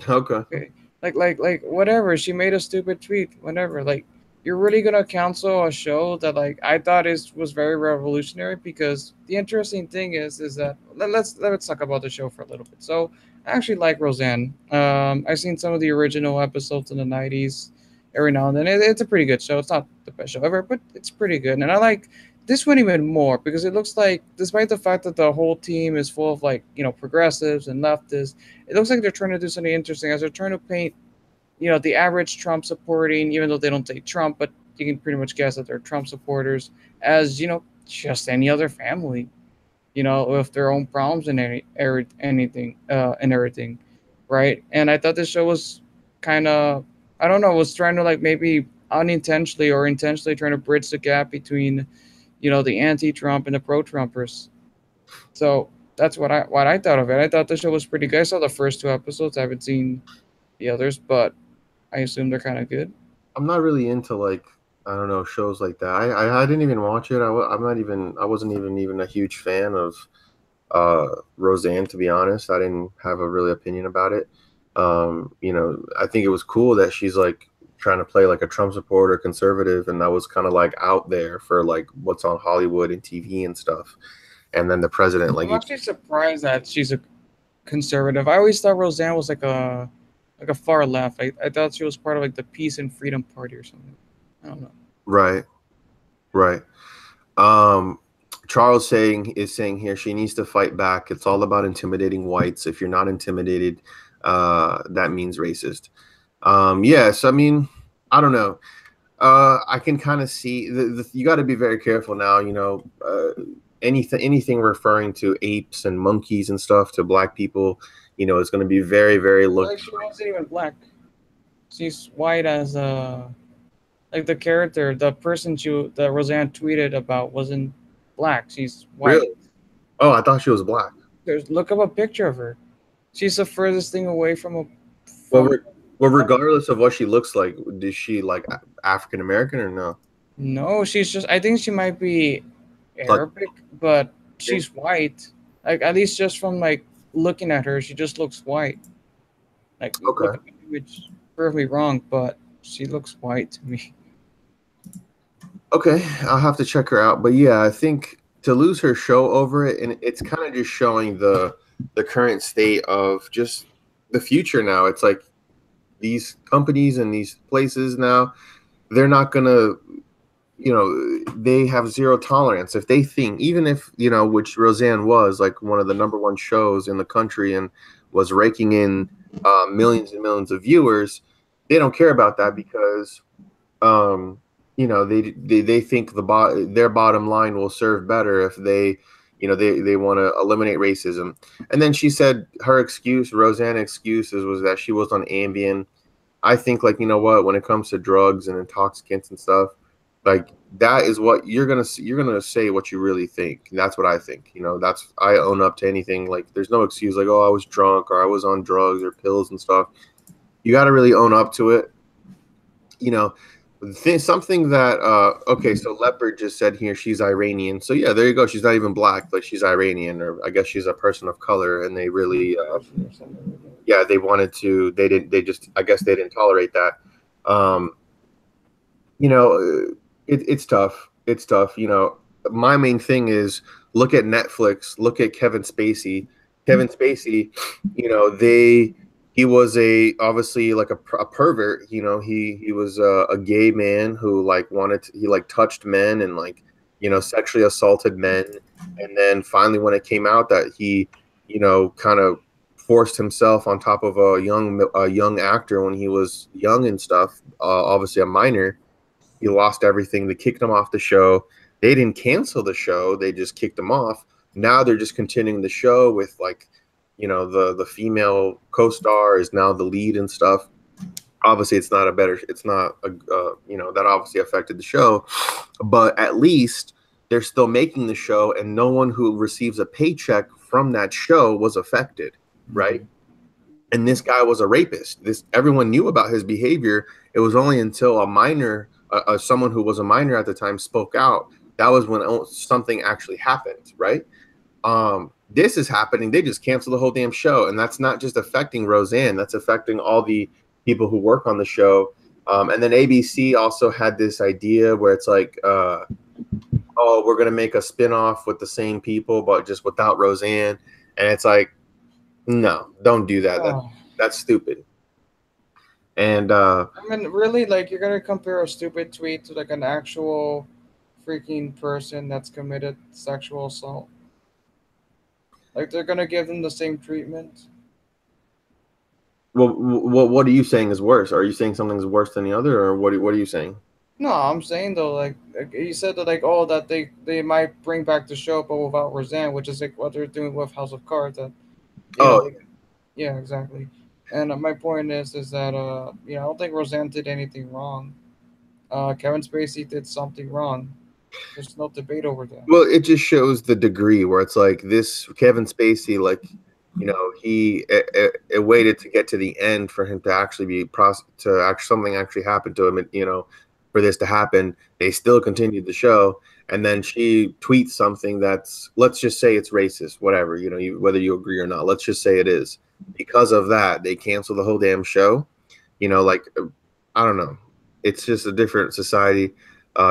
Okay. like whatever. She made a stupid tweet. Whatever. Like, you're really gonna cancel a show that like I thought was very revolutionary? Because the interesting thing is that let's talk about the show for a little bit. So I actually like Roseanne. I've seen some of the original episodes in the '90s. Every now and then, it's a pretty good show. It's not the best show ever, but it's pretty good. And I like this one even more because it looks like, despite the fact that the whole team is full of like progressives and leftists, it looks like they're trying to do something interesting as they're trying to paint the average Trump supporting, even though they don't say Trump, but you can pretty much guess that they're Trump supporters, as just any other family. you know, with their own problems and anything and everything, right? And I thought this show was kind of, I don't know, was trying to like maybe unintentionally or intentionally trying to bridge the gap between, you know, the anti-Trump and the pro-Trumpers. So that's what I thought of it. I thought the show was pretty good. I saw the first 2 episodes. I haven't seen the others, but I assume they're kind of good. I'm not really into like, I don't know, shows like that. I didn't even watch it. I wasn't even a huge fan of Roseanne, to be honest. I didn't have a really opinion about it. You know, I think it was cool that she's like trying to play like a Trump supporter, conservative, and that was kind of like out there for like what's on Hollywood and TV and stuff. And then the president, like, I'm actually surprised that she's a conservative. I always thought Roseanne was like a far left. I thought she was part of like the Peace and Freedom Party or something. I don't know. right, right. Charles is saying here she needs to fight back. It's all about intimidating whites. If you're not intimidated, that means racist. Yes, I mean, I don't know. I can kind of see you got to be very careful now. You know, anything referring to apes and monkeys and stuff to black people, you know, is going to be very, very Like she wasn't even black. She's white as like the character, the person that Roseanne tweeted about wasn't black. She's white. Really? Oh, I thought she was black. Look up a picture of her. She's the furthest thing away from a. Well, regardless of what she looks like, is she like African American or no? No, she's just. I think she might be Arabic, but she's white. Like at least just from like looking at her, she just looks white. Like Okay. which prove me wrong, but she looks white to me. Okay, I'll have to check her out. But yeah, I think to lose her show over it, and it's kind of just showing the current state of just the future now. It's like these companies and these places now, they're not gonna, you know, they have zero tolerance. If they think, even if, you know, which Roseanne was like one of the #1 shows in the country and was raking in millions and millions of viewers, they don't care about that because you know, they think their bottom line will serve better if they, you know, they want to eliminate racism. And then she said her excuse, Roseanne's excuses, was that she was on Ambien. I think, like, you know what, when it comes to drugs and intoxicants and stuff, like that is what you're gonna say what you really think. And that's what I think. You know, I own up to anything. Like, there's no excuse like, oh, I was drunk or I was on drugs or pills and stuff. You got to really own up to it. You know, something that okay, so Leopard just said here she's Iranian. So yeah, there you go. She's not even black, but she's Iranian, or I guess she's a person of color. And they really, yeah, they wanted to. I guess they didn't tolerate that. You know, it's tough. It's tough. You know, my main thing is look at Netflix. Look at Kevin Spacey. Kevin Spacey, you know, he was obviously like a pervert. You know, he was a gay man who like he like touched men and like, you know, sexually assaulted men. And then finally, when it came out that he, you know, kind of forced himself on top of a young actor when he was young and stuff, obviously a minor, he lost everything. They kicked him off the show. They didn't cancel the show. They just kicked him off. Now they're just continuing the show with like, you know, the female co-star is now the lead and stuff. Obviously, it's not you know, that obviously affected the show, but at least they're still making the show, and no one who receives a paycheck from that show was affected, right? And this guy was a rapist. Everyone knew about his behavior. It was only until a minor, someone who was a minor at the time, spoke out. That was when something actually happened, right? This is happening. They just canceled the whole damn show. And that's not just affecting Roseanne. That's affecting all the people who work on the show. And then ABC also had this idea where it's like, oh, we're going to make a spinoff with the same people, but just without Roseanne. And it's like, no, don't do that. That's stupid. And I mean, really, like, you're going to compare a stupid tweet to like an actual freaking person that's committed sexual assault? Like, they're gonna give them the same treatment? well, what are you saying is worse? Are you saying something's worse than the other, or what are you saying? No, I'm saying though, like you said that, like, oh, that they might bring back the show, but without Roseanne, which is like what they're doing with House of Cards. That Oh, like, yeah, exactly. And my point is that I don't think Roseanne did anything wrong. Kevin Spacey did something wrong. There's no debate over that. well, it just shows the degree where it's like this Kevin Spacey, like, it waited to get to the end for him to actually something actually happened to him, and for this to happen. They still continued the show, and then she tweets something that's, let's just say it's racist, whatever, whether you agree or not. Let's just say it is. Because of that, they cancel the whole damn show. Like, I don't know. It's just a different society.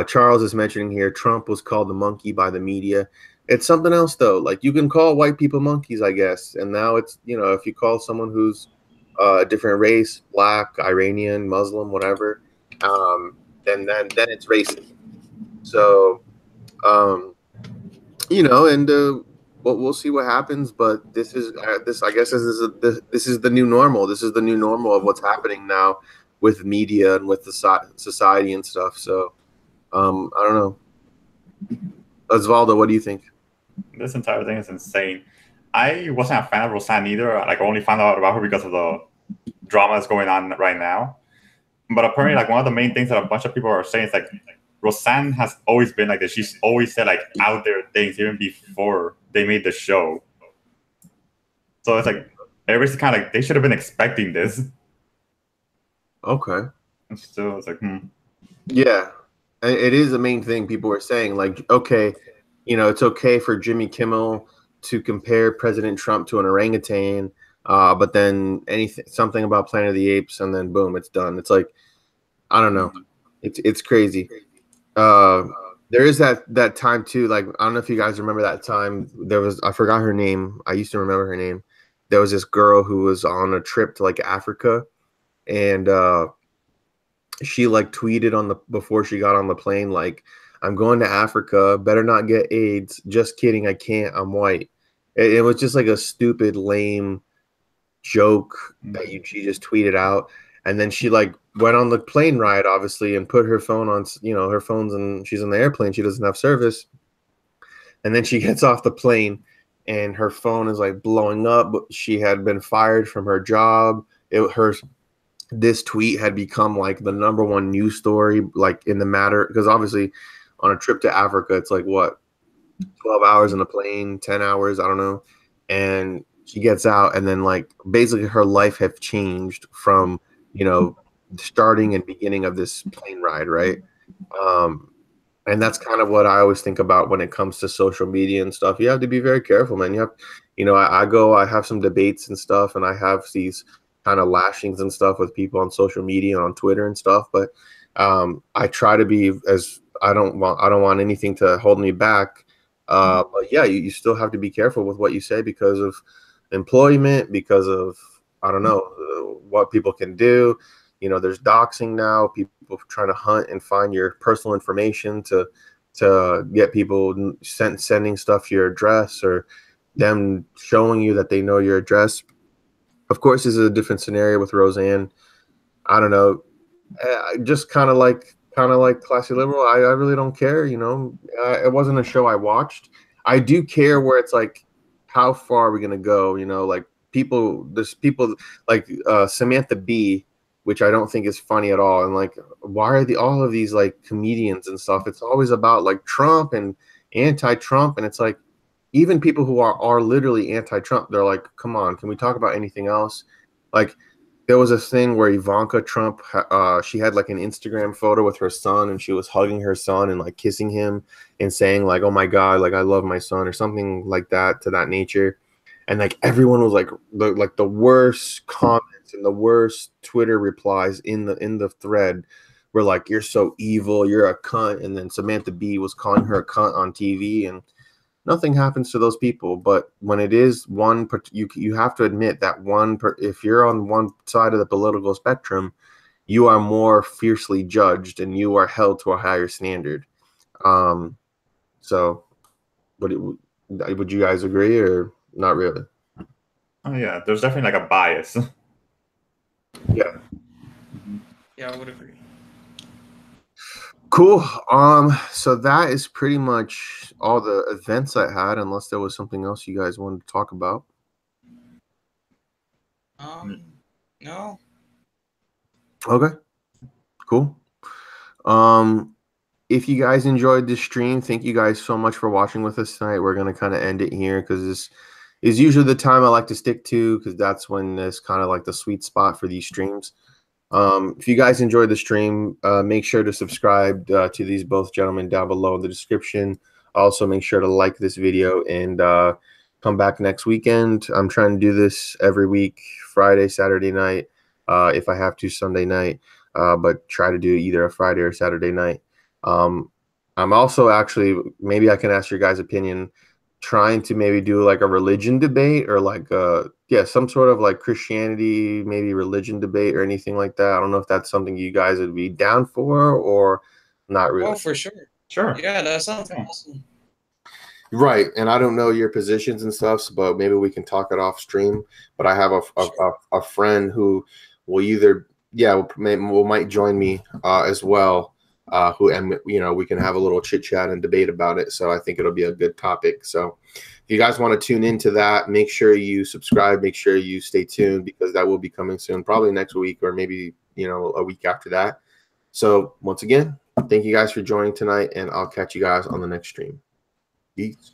Charles is mentioning here Trump was called the monkey by the media. It's something else though. Like, you can call white people monkeys, I guess. And now it's, if you call someone who's a different race, black, Iranian, Muslim, whatever, then it's racist. So, and we'll see what happens. But this is I guess this is the new normal. This is the new normal of what's happening now with media and with the society and stuff. So, I don't know. Osvaldo, what do you think? This entire thing is insane. I wasn't a fan of Roseanne either. Like, I only found out about her because of the drama that's going on right now. But apparently, like, one of the main things that a bunch of people are saying is like Roseanne has always been like this. She's always said like out there things even before they made the show. So it's like everybody's kind of like they should have been expecting this. Okay. And still, it's like, Yeah, it is the main thing people are saying. Like, okay, it's okay for Jimmy Kimmel to compare President Trump to an orangutan, but then something about Planet of the Apes, and then boom, it's done. It's like, I don't know, it's crazy. There is that time too. Like, I don't know if you guys remember that time. I forgot her name. I used to remember her name. There was this girl who was on a trip to like Africa, and she like tweeted before she got on the plane, like, I'm going to Africa, better not get AIDS. Just kidding, I can't, I'm white. It was just like a stupid, lame joke that she just tweeted out. And then she like went on the plane ride, obviously, and put her phone on, her phone's, and she's in the airplane, she doesn't have service. And then she gets off the plane and her phone is like blowing up. She had been fired from her job. This tweet had become like the #1 news story, like in the matter, because obviously on a trip to Africa, it's like what, 12 hours in a plane, 10 hours, I don't know. And she gets out, and then like basically her life have changed from, starting and beginning of this plane ride, right? And that's kind of what I always think about when it comes to social media and stuff. You have to be very careful, man. You have, I have some debates and stuff, and I have these kind of lashings and stuff with people on social media and on Twitter and stuff. But I try to be I don't want anything to hold me back. But yeah, you still have to be careful with what you say because of employment, because of, I don't know, what people can do. There's doxing now, people trying to hunt and find your personal information to get people sending stuff to your address, or them showing you that they know your address. Of course, this is a different scenario with Roseanne. I don't know. Just kind of like Classy Liberal. I really don't care. It wasn't a show I watched. I do care where it's like, how far are we gonna go? Like there's people like Samantha Bee, which I don't think is funny at all. And like, why are all of these like comedians and stuff? It's always about like Trump and anti-Trump, and it's like, even people who are literally anti-Trump, they're like, come on, can we talk about anything else? Like, there was a thing where Ivanka Trump, she had like an Instagram photo with her son, and she was hugging her son and like kissing him and saying like, oh my God, like I love my son, or something like that, to that nature. And like everyone was like the worst comments and the worst Twitter replies in the thread were like, you're so evil, you're a cunt. And then Samantha Bee was calling her a cunt on TV, and nothing happens to those people. But when it is one, you have to admit that if you're on one side of the political spectrum, you are more fiercely judged and you are held to a higher standard. So, would you guys agree, or not really? Oh yeah, there's definitely like a bias. Yeah. Yeah, I would agree. Cool. So that is pretty much all the events I had, unless there was something else you guys wanted to talk about. No. Okay. Cool. If you guys enjoyed this stream, thank you guys so much for watching with us tonight. We're gonna kind of end it here because this is usually the time I like to stick to, because that's when it's kind of like the sweet spot for these streams. If you guys enjoyed the stream, make sure to subscribe to these both gentlemen down below in the description. Also, make sure to like this video and come back next weekend. I'm trying to do this every week, Friday, Saturday night, if I have to, Sunday night, but try to do either a Friday or Saturday night. I'm also actually, maybe I can ask your guys' opinion, trying to maybe do like a religion debate or like some sort of like Christianity, maybe religion debate or anything like that. I don't know if that's something you guys would be down for or not really. Oh, for sure. Sure. Yeah, that sounds awesome. Right, and I don't know your positions and stuff, but maybe we can talk it off stream. But I have a friend who will either might join me as well. And we can have a little chit chat and debate about it. So I think it'll be a good topic. So if you guys want to tune into that, make sure you subscribe, make sure you stay tuned, because that will be coming soon, probably next week or maybe, a week after that. So once again, thank you guys for joining tonight, and I'll catch you guys on the next stream. Peace.